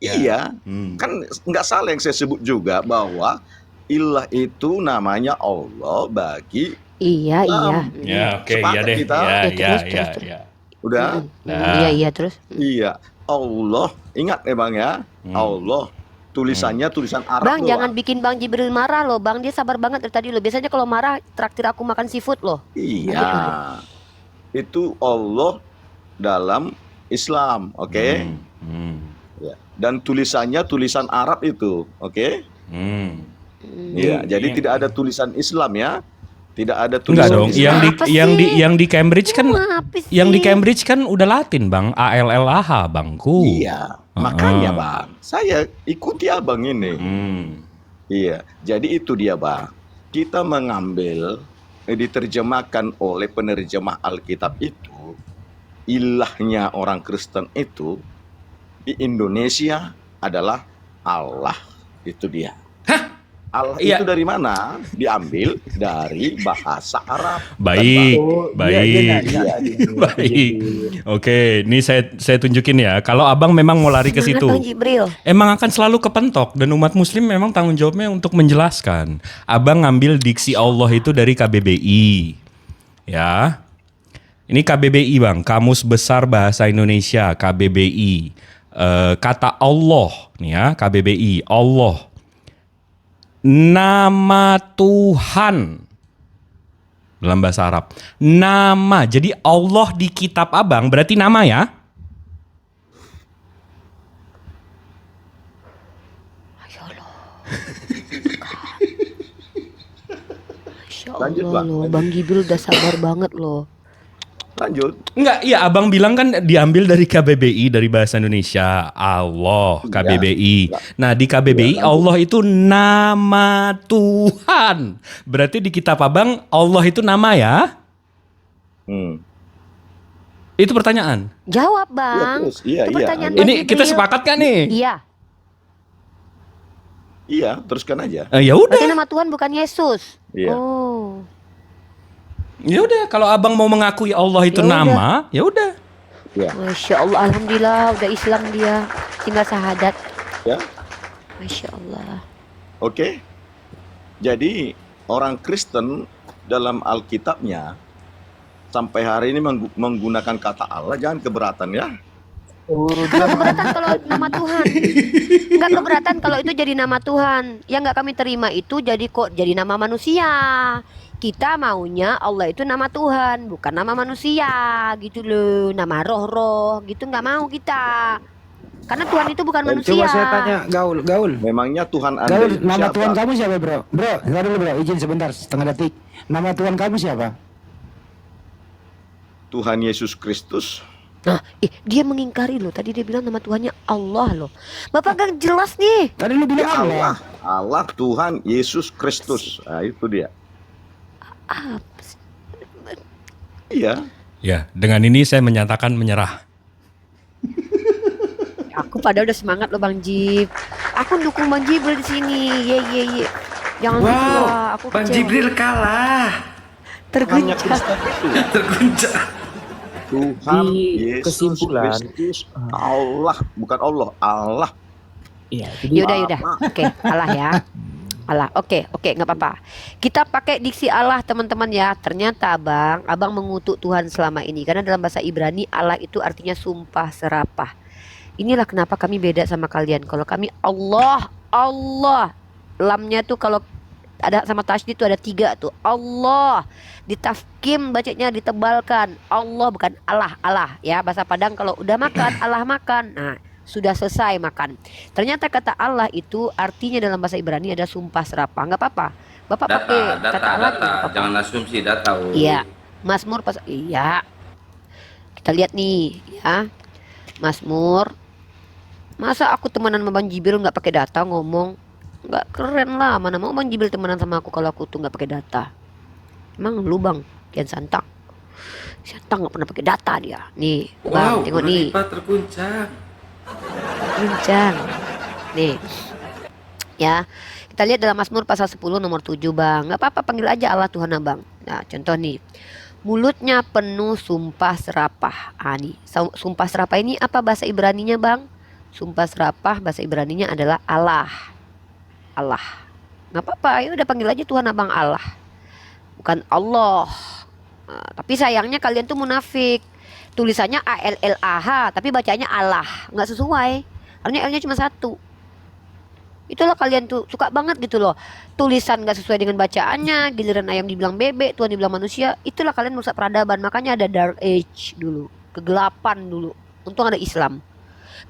Iya. Kan nggak salah yang saya sebut juga bahwa ilah itu namanya Allah bagi Iya, iya. Ya oke, iya Sepakat deh. kita. Ya, Ya, ya, terus, ya, terus. ya. udah. Iya, iya terus. Iya. Allah, ingat ya Bang ya. Allah tulisannya tulisan Arab Bang, doang. jangan bikin Bang Jibril marah loh, Bang. Dia sabar banget dari tadi loh. Biasanya kalau marah traktir aku makan seafood loh. Iya. Itu Allah dalam Islam, oke? Ya. Dan tulisannya tulisan Arab itu, oke? Iya, jadi tidak ada tulisan Islam ya. Tidak ada Enggak tulisan dong, Islam. yang di Cambridge kan Apa sih? yang di Cambridge kan udah Latin Bang, ALLAH Bangku. Iya, makanya Bang, saya ikuti Abang ini. Iya, jadi itu dia Bang. Kita mengambil, diterjemahkan oleh penerjemah Alkitab itu, ilahnya orang Kristen itu, di Indonesia adalah Allah. Itu dia. Allah Iya. itu dari mana? Diambil dari bahasa Arab. Baik, baik. Iya, Baik. Oke, ini saya tunjukin ya. Kalau Abang memang mau lari ke Semangat, situ, Bang Jibril. emang akan selalu kepentok dan umat muslim memang tanggung jawabnya untuk menjelaskan. Abang ngambil diksi Allah itu dari KBBI. Ya. Ini KBBI Bang, Kamus Besar Bahasa Indonesia, KBBI. Kata Allah nih ya, KBBI, Allah. Nama Tuhan dalam bahasa Arab. Nama. Jadi Allah di kitab Abang berarti nama ya. Masya Lanjut, Allah Bang. loh, Bang Jibril udah sabar banget loh. Lanjut. Enggak, iya abang bilang kan diambil dari KBBI, dari bahasa Indonesia. Allah, Iya. KBBI. Enggak. Nah di KBBI Iya, lanjut. Allah itu nama Tuhan. Berarti di kitab abang Allah itu nama ya? Itu pertanyaan. Jawab Iya Bang. terus. Iya, Itu iya. pertanyaan Iya. Bang Ini kita Jibril. sepakat kan nih? Iya. Iya, teruskan aja. Ya Berarti udah, nama Tuhan bukan Yesus. Iya. Oh. ya udah. Kalau abang mau mengakui Allah itu Ya udah. nama, ya udah. Iya. Masya Allah, alhamdulillah udah Islam dia. Tinggal syahadat. Ya. Masya Allah. Oke. Jadi orang Kristen dalam Alkitabnya sampai hari ini menggunakan kata Allah, jangan keberatan ya. Nggak keberatan kalau nama Tuhan. Nggak keberatan kalau itu jadi nama Tuhan. Yang nggak kami terima itu jadi nama manusia. Kita maunya Allah itu nama Tuhan, bukan nama manusia gitu loh. Nama roh-roh gitu nggak mau kita. Karena Tuhan itu bukan manusia. Coba saya tanya, Gaul. Memangnya Tuhan Anda Gaul, itu nama siapa? Tuhan kamu siapa, bro? Bro, sebentar dulu bro, izin sebentar, setengah detik. Nama Tuhan kamu siapa? Tuhan Yesus Kristus. Nah, dia mengingkari loh. Tadi dia bilang nama Tuhannya Allah loh. Bapak gak jelas nih. Tadi lu bilang Allah. Allah Tuhan Yesus Kristus. Nah, itu dia. Iya. Ya, dengan ini saya menyatakan menyerah. Aku padahal udah semangat loh Bang Jib. Aku dukung Bang Jibril di sini. Ye. Jangan gitu lah. Aku Bang kecewa. Jibril kalah. Hanya Terguncang. Kristen itu. Terguncang. Tuhan Di Yesus kesimpulan, Kristus Allah, bukan Allah, Allah. Iya, jadi Yaudah. Oke, Allah ya. Allah. Oke, nggak apa-apa. Kita pakai diksi Allah teman-teman ya. Ternyata abang mengutuk Tuhan selama ini. Karena dalam bahasa Ibrani Allah itu artinya sumpah serapah. Inilah kenapa kami beda sama kalian. Kalau kami Allah. Lamnya tuh kalau ada sama tasydid tuh ada 3 tuh. Allah. Ditafkim bacanya ditebalkan. Allah bukan Allah ya. Bahasa Padang kalau udah makan Allah makan. Nah, sudah selesai makan. Ternyata kata Allah itu artinya dalam bahasa Ibrani ada sumpah serapah. Nggak apa-apa. Bapak pakai kata Allah nggak apa-apa. Jangan asumsi data. Iya. Mazmur iya. Kita lihat nih ya. Mazmur. Masa aku temenan sama Bang Jibril nggak pakai data ngomong? Nggak keren lah. Mana mau Bang Jibril temenan sama aku kalau aku tuh nggak pakai data. Emang lu Bang Kian Santang? Santang nggak pernah pakai data dia. Nih, Bang, tengok nih. Terguncang. Bincang. Nih. Ya. Kita lihat dalam Mazmur pasal 10 nomor 7, Bang. Nggak apa-apa panggil aja Allah Tuhan Abang. Nah, contoh nih. Mulutnya penuh sumpah serapah. Nih, sumpah serapah ini apa bahasa Ibraninya, Bang? Sumpah serapah bahasa Ibraninya adalah Allah. Nggak apa-apa, ya udah panggil aja Tuhan Abang Allah. Bukan Allah. Nah, tapi sayangnya kalian tuh munafik. Tulisannya ALLAH tapi bacanya Allah. Nggak sesuai. Harusnya L-nya cuma 1. Itulah kalian tuh suka banget gitu loh. Tulisan nggak sesuai dengan bacaannya. Giliran ayam dibilang bebek, Tuhan dibilang manusia. Itulah kalian merusak peradaban. Makanya ada dark age dulu. Kegelapan dulu. Untung ada Islam.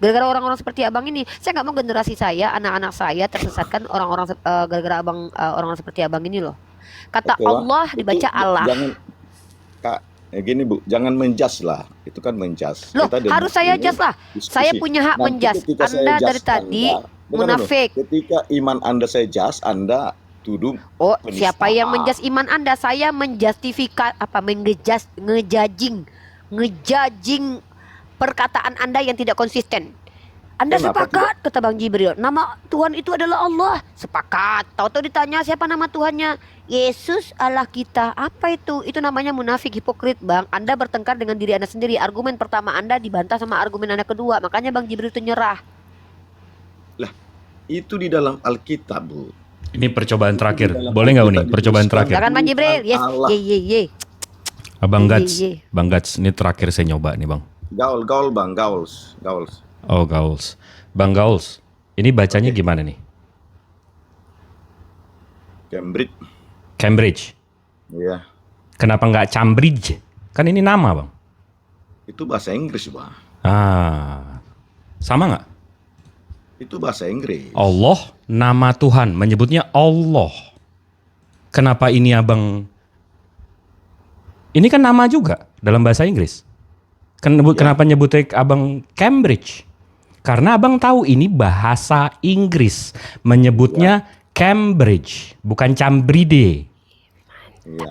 Gara-gara orang-orang seperti abang ini, saya nggak mau generasi saya, anak-anak saya tersesatkan gara-gara orang-orang seperti abang ini loh. Kata Oke, Allah Wak. dibaca Itu Allah. Jangan Kak, gini Bu, jangan menjas lah. Itu kan menjas. Loh, Kita harus saya ini jas lah. diskusi. Saya punya hak Nanti menjas. ketika saya Anda jas dari tadi Dengar munafik. dulu. Ketika iman Anda saya jas, Anda tuduh Oh, penistaan. siapa yang menjas iman Anda? Saya menjustifikat ngejajing perkataan Anda yang tidak konsisten. Anda Kenapa sepakat kata Bang Jibril, nama Tuhan itu adalah Allah. Sepakat. Tahu-tahu ditanya siapa nama Tuhannya? Yesus Allah kita. Apa itu? Itu namanya munafik, hipokrit, Bang. Anda bertengkar dengan diri Anda sendiri. Argumen pertama Anda dibantah sama argumen Anda kedua. Makanya Bang Jibril itu nyerah. Lah, itu di dalam Alkitab, Bu. Ini percobaan terakhir. Dalam Boleh nggak Alkitab Uni? Percobaan dituliskan. terakhir. Silakan Bang Jibril. Yes. Allah. Ye. Abang Ye, Gats. ye. Bang Gats, ini terakhir saya nyoba nih Bang. Gaul Bang, Gauls. Oh Gauls. Bang Gauls, ini bacanya gimana nih? Cambridge. Iya. Kenapa nggak Cambridge? Kan ini nama Bang. Itu bahasa Inggris, Bang. Sama nggak? Itu bahasa Inggris. Allah, nama Tuhan, menyebutnya Allah. Kenapa ini abang? Ini kan nama juga dalam bahasa Inggris. Kenapa nyebutnya abang Cambridge? Karena abang tahu ini bahasa Inggris. Menyebutnya Cambridge, bukan Cambride. Iya.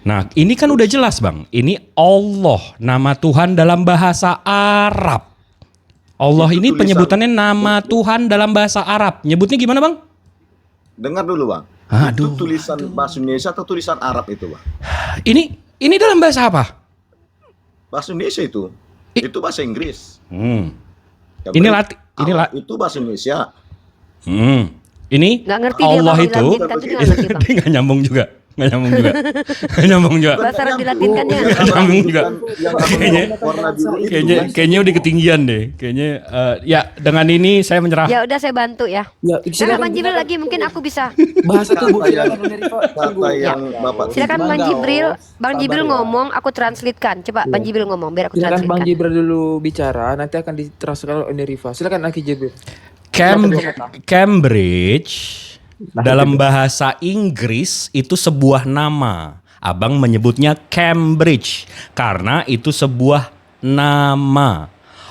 Nah, ini kan udah jelas bang. Ini Allah, nama Tuhan dalam bahasa Arab. Allah Itu ini tulisan. penyebutannya nama Tuhan dalam bahasa Arab. Nyebutnya gimana bang? Dengar dulu bang. Aduh, Itu tulisan bahasa Indonesia atau tulisan Arab itu bang? Ini dalam bahasa apa? Bahasa Indonesia itu. Itu bahasa Inggris. Ya, Ini berarti Allah itu bahasa Indonesia. Ini Nggak ngerti dia Allah kalau itu dilatinkan tuh dia nggak ngerti, Bang. dia nggak nyambung juga. Nggak nyambung juga. Bahasa Arab dilatinkannya. Nggak nyambung juga. Yang Kayaknya warna biru itu. kayaknya udah ketinggian deh. Kayaknya ya dengan ini saya menyerah. Ya udah saya bantu ya. Ya, Silakan Bang Jibril lagi, mungkin aku bisa. bahasa tubuh Kata yang- silakan Nerifa. Kata yang Bapak Silakan Bang Bang Jibril. Gaos, Bang Jibril sabar ya. ngomong, aku translatekan. Coba Bang Jibril ngomong biar aku Silakan Bang translatekan. Jibril dulu bicara, nanti akan ditranslate oleh Nerifa. Silakan Aki Jibril. Cambridge dalam bahasa Inggris itu sebuah nama. Abang menyebutnya Cambridge karena itu sebuah nama.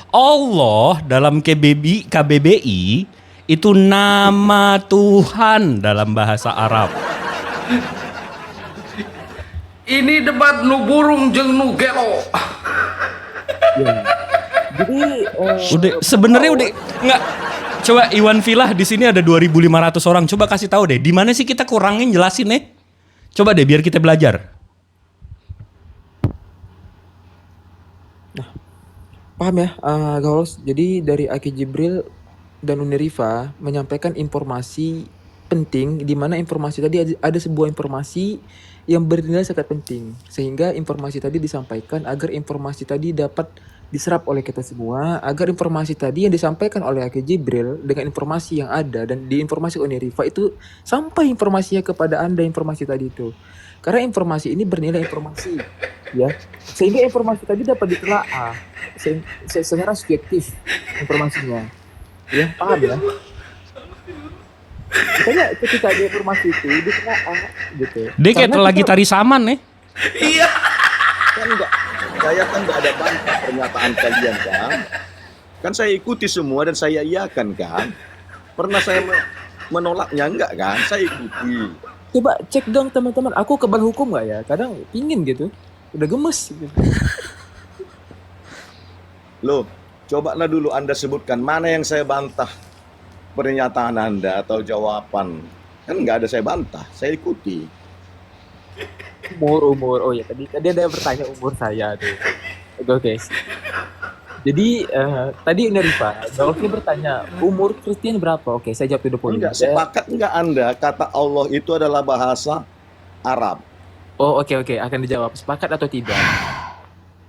Allah dalam KBBI itu nama Tuhan dalam bahasa Arab. Ini debat nu burung jeung nu gelo. Jadi Udah sebenarnya udah nggak. Coba Iwan Filah di sini ada 2.500 orang. Coba kasih tahu deh, di mana sih kita kurangin jelasin nih? Coba deh biar kita belajar. paham ya, Gaus. Jadi dari Aki Jibril dan Unerifa menyampaikan informasi penting, di mana informasi tadi ada sebuah informasi yang bernilai sangat penting, sehingga informasi tadi disampaikan agar informasi tadi dapat diserap oleh kita semua, agar informasi tadi yang disampaikan oleh Aki Jibril dengan informasi yang ada dan di informasi Unerifa itu sampai informasinya kepada Anda, informasi tadi itu. Karena informasi ini bernilai informasi, ya, sehingga informasi tadi dapat ditelaah secara subjektif informasinya, ya, paham ya? Makanya ketika ada informasi itu ditelaah, gitu. Dia kayak Karena lagi kita- tari saman nih. Kan enggak, saya kan enggak ada bantah pernyataan kalian kan. Kan saya ikuti semua dan saya iakan kan. Pernah saya menolaknya enggak kan? Saya ikuti. Coba cek dong teman-teman, aku kebal hukum nggak ya? Kadang pingin gitu, udah gemes. Gitu. Loh, cobalah dulu Anda sebutkan mana yang saya bantah pernyataan Anda atau jawaban. Kan nggak ada saya bantah, saya ikuti. Umur, oh ya tadi ada yang bertanya umur saya tuh. Oke. Jadi tadi Nerifa, Gausnya bertanya umur Kristen berapa? Oke, saya jawab to the point. Enggak, sepakat enggak Anda kata Allah itu adalah bahasa Arab? Oh oke, akan dijawab sepakat atau tidak.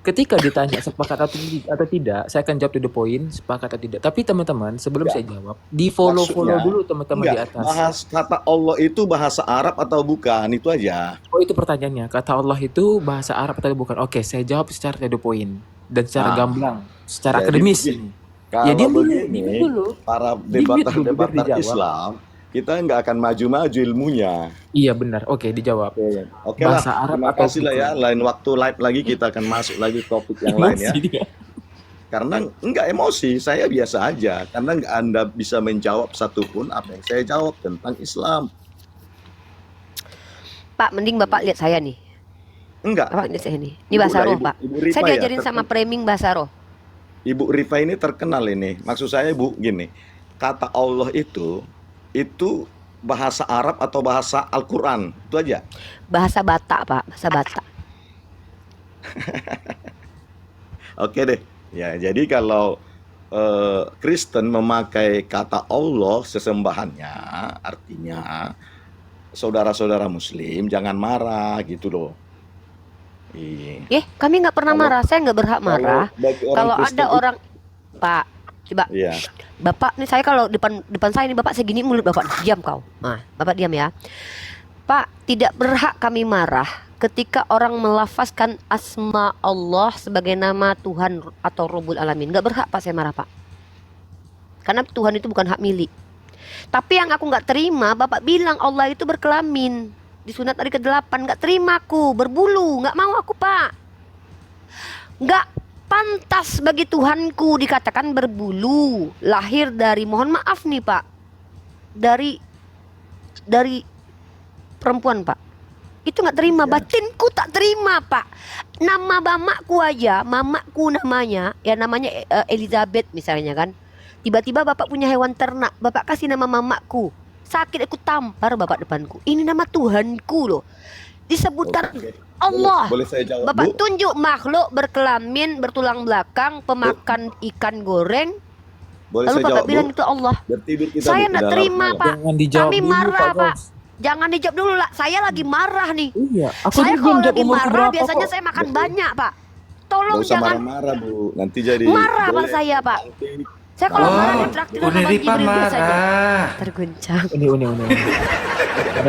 Ketika ditanya sepakat atau tidak, saya akan jawab to the point, sepakat atau tidak. Tapi teman-teman, sebelum saya jawab, di follow Maksudnya, dulu teman-teman di enggak, atas. kata Allah itu bahasa Arab atau bukan? Itu aja. Oh itu pertanyaannya, kata Allah itu bahasa Arab atau bukan? Oke, saya jawab secara to the point dan secara gamblang, secara Jadi akademis. begini, Ya Kalau diam dulu, begini, diam dulu. para Di mute dulu, biar debater-debater dijawab. Islam, kita nggak akan maju-maju ilmunya. Iya benar, oke dijawab. Oke lah, Bahasa Arab terima atau kasih lah ya. bukan? Lain waktu live lagi kita akan masuk lagi topik yang lain ya. Emosi dia. Karena nggak emosi, saya biasa aja. Karena nggak Anda bisa menjawab satupun apa yang saya jawab tentang Islam. Pak, mending Bapak lihat saya nih. Enggak. Bapak lihat saya nih. Ini Ibu bahasa lah, roh, Ibu- Pak. Ibu Rifa Saya ya, diajarin sama framing bahasa roh. Ibu Rifa ini terkenal ini. Maksud saya Bu, gini. Kata Allah itu bahasa Arab atau bahasa Al-Quran? Itu aja. Bahasa Batak, Pak. Bahasa Batak. Oke deh. Ya, jadi kalau Kristen memakai kata Allah sesembahannya, artinya saudara-saudara Muslim jangan marah gitu loh. Iya. Kami nggak pernah marah. Saya nggak berhak marah. bagi orang Kalau Kristen ada itu- orang, Pak, coba. Iya. Bapak nih, saya kalau depan saya ini Bapak segini mulut Bapak diam kau. Nah, Bapak diam ya. Pak, tidak berhak kami marah ketika orang melafazkan asma Allah sebagai nama Tuhan atau Rabbul Alamin. Nggak berhak Pak saya marah Pak. Karena Tuhan itu bukan hak milik. Tapi yang aku nggak terima, Bapak bilang Allah itu berkelamin. disunat hari ke-8, nggak terima aku, berbulu, nggak mau aku Pak. Nggak pantas bagi Tuhanku dikatakan berbulu, lahir dari, mohon maaf nih Pak, dari perempuan Pak. Itu nggak terima, batinku tak terima Pak. Nama mamaku aja, mamaku namanya, ya namanya Elizabeth misalnya kan. Tiba-tiba bapak punya hewan ternak, bapak kasih nama mamaku. Sakit aku tampar bapak depanku. Ini nama Tuhanku loh. Disebutkan Allah. Boleh saya jawab, Bapak Bu? tunjuk makhluk berkelamin, bertulang belakang, pemakan ikan goreng. Boleh Lalu saya bapak jawab, bilang Bu? itu Allah. Bertidur kita, Saya Bu, di nggak dalam terima malam. Pak. Jangan dijawab Kami dulu, marah Pak Pak. Gos. Jangan dijawab dulu lah. Saya lagi marah nih. Iya, aku Saya juga kalau belum jawab lagi umurku marah berapa biasanya kok. saya makan banyak Pak. Nggak Tolong usah jangan marah-marah, Bu. Nanti jadi marah Pak boleh. saya Pak. Nanti Saya kalau marah Oh, ditraktir sama Bang Uniripa Jibril biasanya. marah. Terguncang. Ini. Nggak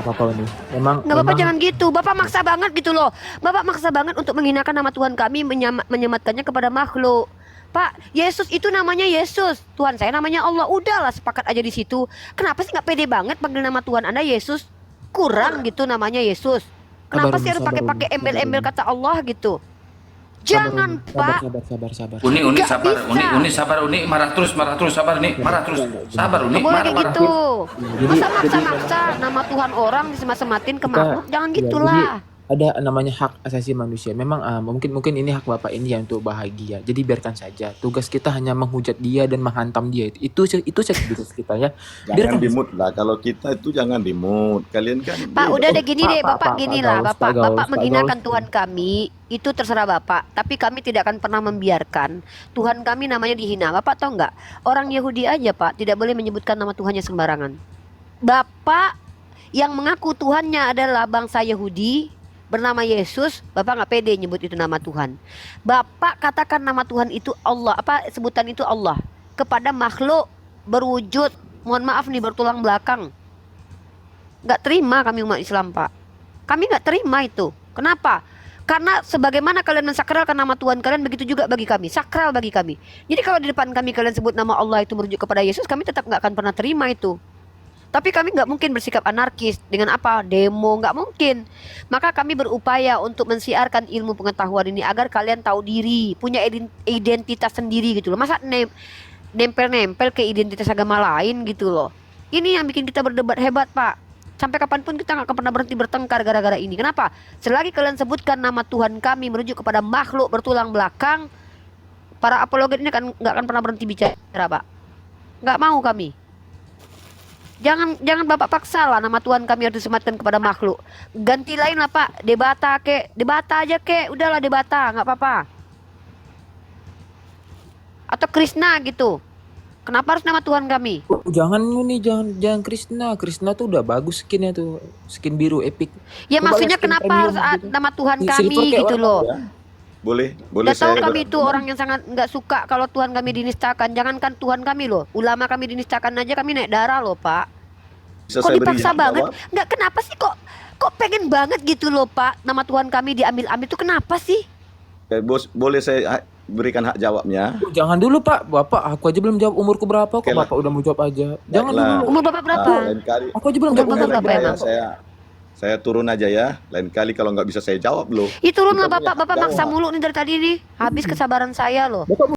apa-apa ini. Nggak apa-apa, jangan gitu. Bapak maksa banget gitu loh. Bapak maksa banget untuk menghinakan nama Tuhan kami, menyematkannya kepada makhluk. Pak, Yesus itu namanya Yesus. Tuhan saya namanya Allah. Udahlah, sepakat aja di situ. Kenapa sih nggak pede banget panggil nama Tuhan Anda Yesus? Kurang gitu namanya Yesus. Kenapa Sabar, sih harus Umi, pakai sabar, embel-embel Umi. kata Allah gitu? Jangan Pak. Sabar. Uni Nggak sabar, bisa. Uni sabar, Uni marah terus, sabar Uni, marah terus. Sabar Uni, Nggak boleh marah. kayak gitu. Jadi- Masa maksa-maksa nama Tuhan orang disemat-sematin ke makhluk? Jangan Ya, gitulah. jadi ada namanya hak asasi manusia. Memang mungkin ini hak Bapak ini ya untuk bahagia. Jadi biarkan saja. Tugas kita hanya menghujat dia dan menghantam dia. Itu tugas kita ya. jangan Biarkan dimut lah. Kalau kita itu jangan dimut. Kalian kan Pak, beda. udah deh gini deh, Bapak gini lah, Gaus, Bapak. Gaus, Bapak Pak menghinakan Gaus. Tuhan kami, itu terserah Bapak. Tapi kami tidak akan pernah membiarkan Tuhan kami namanya dihina. Bapak tahu nggak? Orang Yahudi aja Pak tidak boleh menyebutkan nama Tuhannya sembarangan. Bapak yang mengaku Tuhannya adalah bangsa Yahudi bernama Yesus, Bapak nggak pede nyebut itu nama Tuhan. Bapak katakan nama Tuhan itu Allah, apa sebutan itu Allah kepada makhluk berwujud, mohon maaf nih, bertulang belakang. Nggak terima kami umat Islam Pak. Kami nggak terima itu. Kenapa? Karena sebagaimana kalian mensakralkan nama Tuhan kalian, begitu juga bagi kami, sakral bagi kami. Jadi kalau di depan kami kalian sebut nama Allah itu merujuk kepada Yesus, kami tetap nggak akan pernah terima itu. Tapi kami nggak mungkin bersikap anarkis dengan apa? Demo, nggak mungkin. Maka kami berupaya untuk mensiarkan ilmu pengetahuan ini agar kalian tahu diri, punya identitas sendiri gitu loh. Masa nempel-nempel ke identitas agama lain gitu loh. Ini yang bikin kita berdebat hebat Pak. Sampai kapanpun kita nggak akan pernah berhenti bertengkar gara-gara ini. Kenapa? Selagi kalian sebutkan nama Tuhan kami merujuk kepada makhluk bertulang belakang, para apologet ini nggak akan pernah berhenti bicara Pak. Nggak mau kami. Jangan Bapak paksa lah nama Tuhan kami harus disematkan kepada makhluk. Ganti lain lah Pak, debata aja udahlah debata, nggak apa-apa. Atau Krishna gitu. Kenapa harus nama Tuhan kami? Jangan Krishna tuh udah bagus skinnya tuh, skin biru epic. Ya Coba maksudnya skin kenapa premium harus gitu. nama Tuhan Silver kami kayak gitu warna loh. Ya. Boleh Udah tahu saya kami itu orang yang sangat nggak suka kalau Tuhan kami dinistakan. Jangankan Tuhan kami loh, ulama kami dinistakan aja kami naik darah loh Pak. bisa Kok saya beri dipaksa hak banget? jawab? Nggak, kenapa sih kok pengen banget gitu loh Pak? Nama Tuhan kami diambil-ambil tuh kenapa sih? Bos, boleh saya berikan hak jawabnya? Jangan dulu Pak, Bapak aku aja belum jawab umurku berapa kok. Oke lah. Bapak udah mau jawab aja. Jangan Baiklah. dulu. Umur Bapak berapa? Lain kali Aku aja belum Umur jawab Bapak umur berapa berapa. emang? saya turun aja ya. Lain kali kalau nggak bisa saya jawab loh. Ih turunlah Kita punya Bapak hak maksa jawab. mulu nih dari tadi nih. Habis kesabaran saya loh. Bapak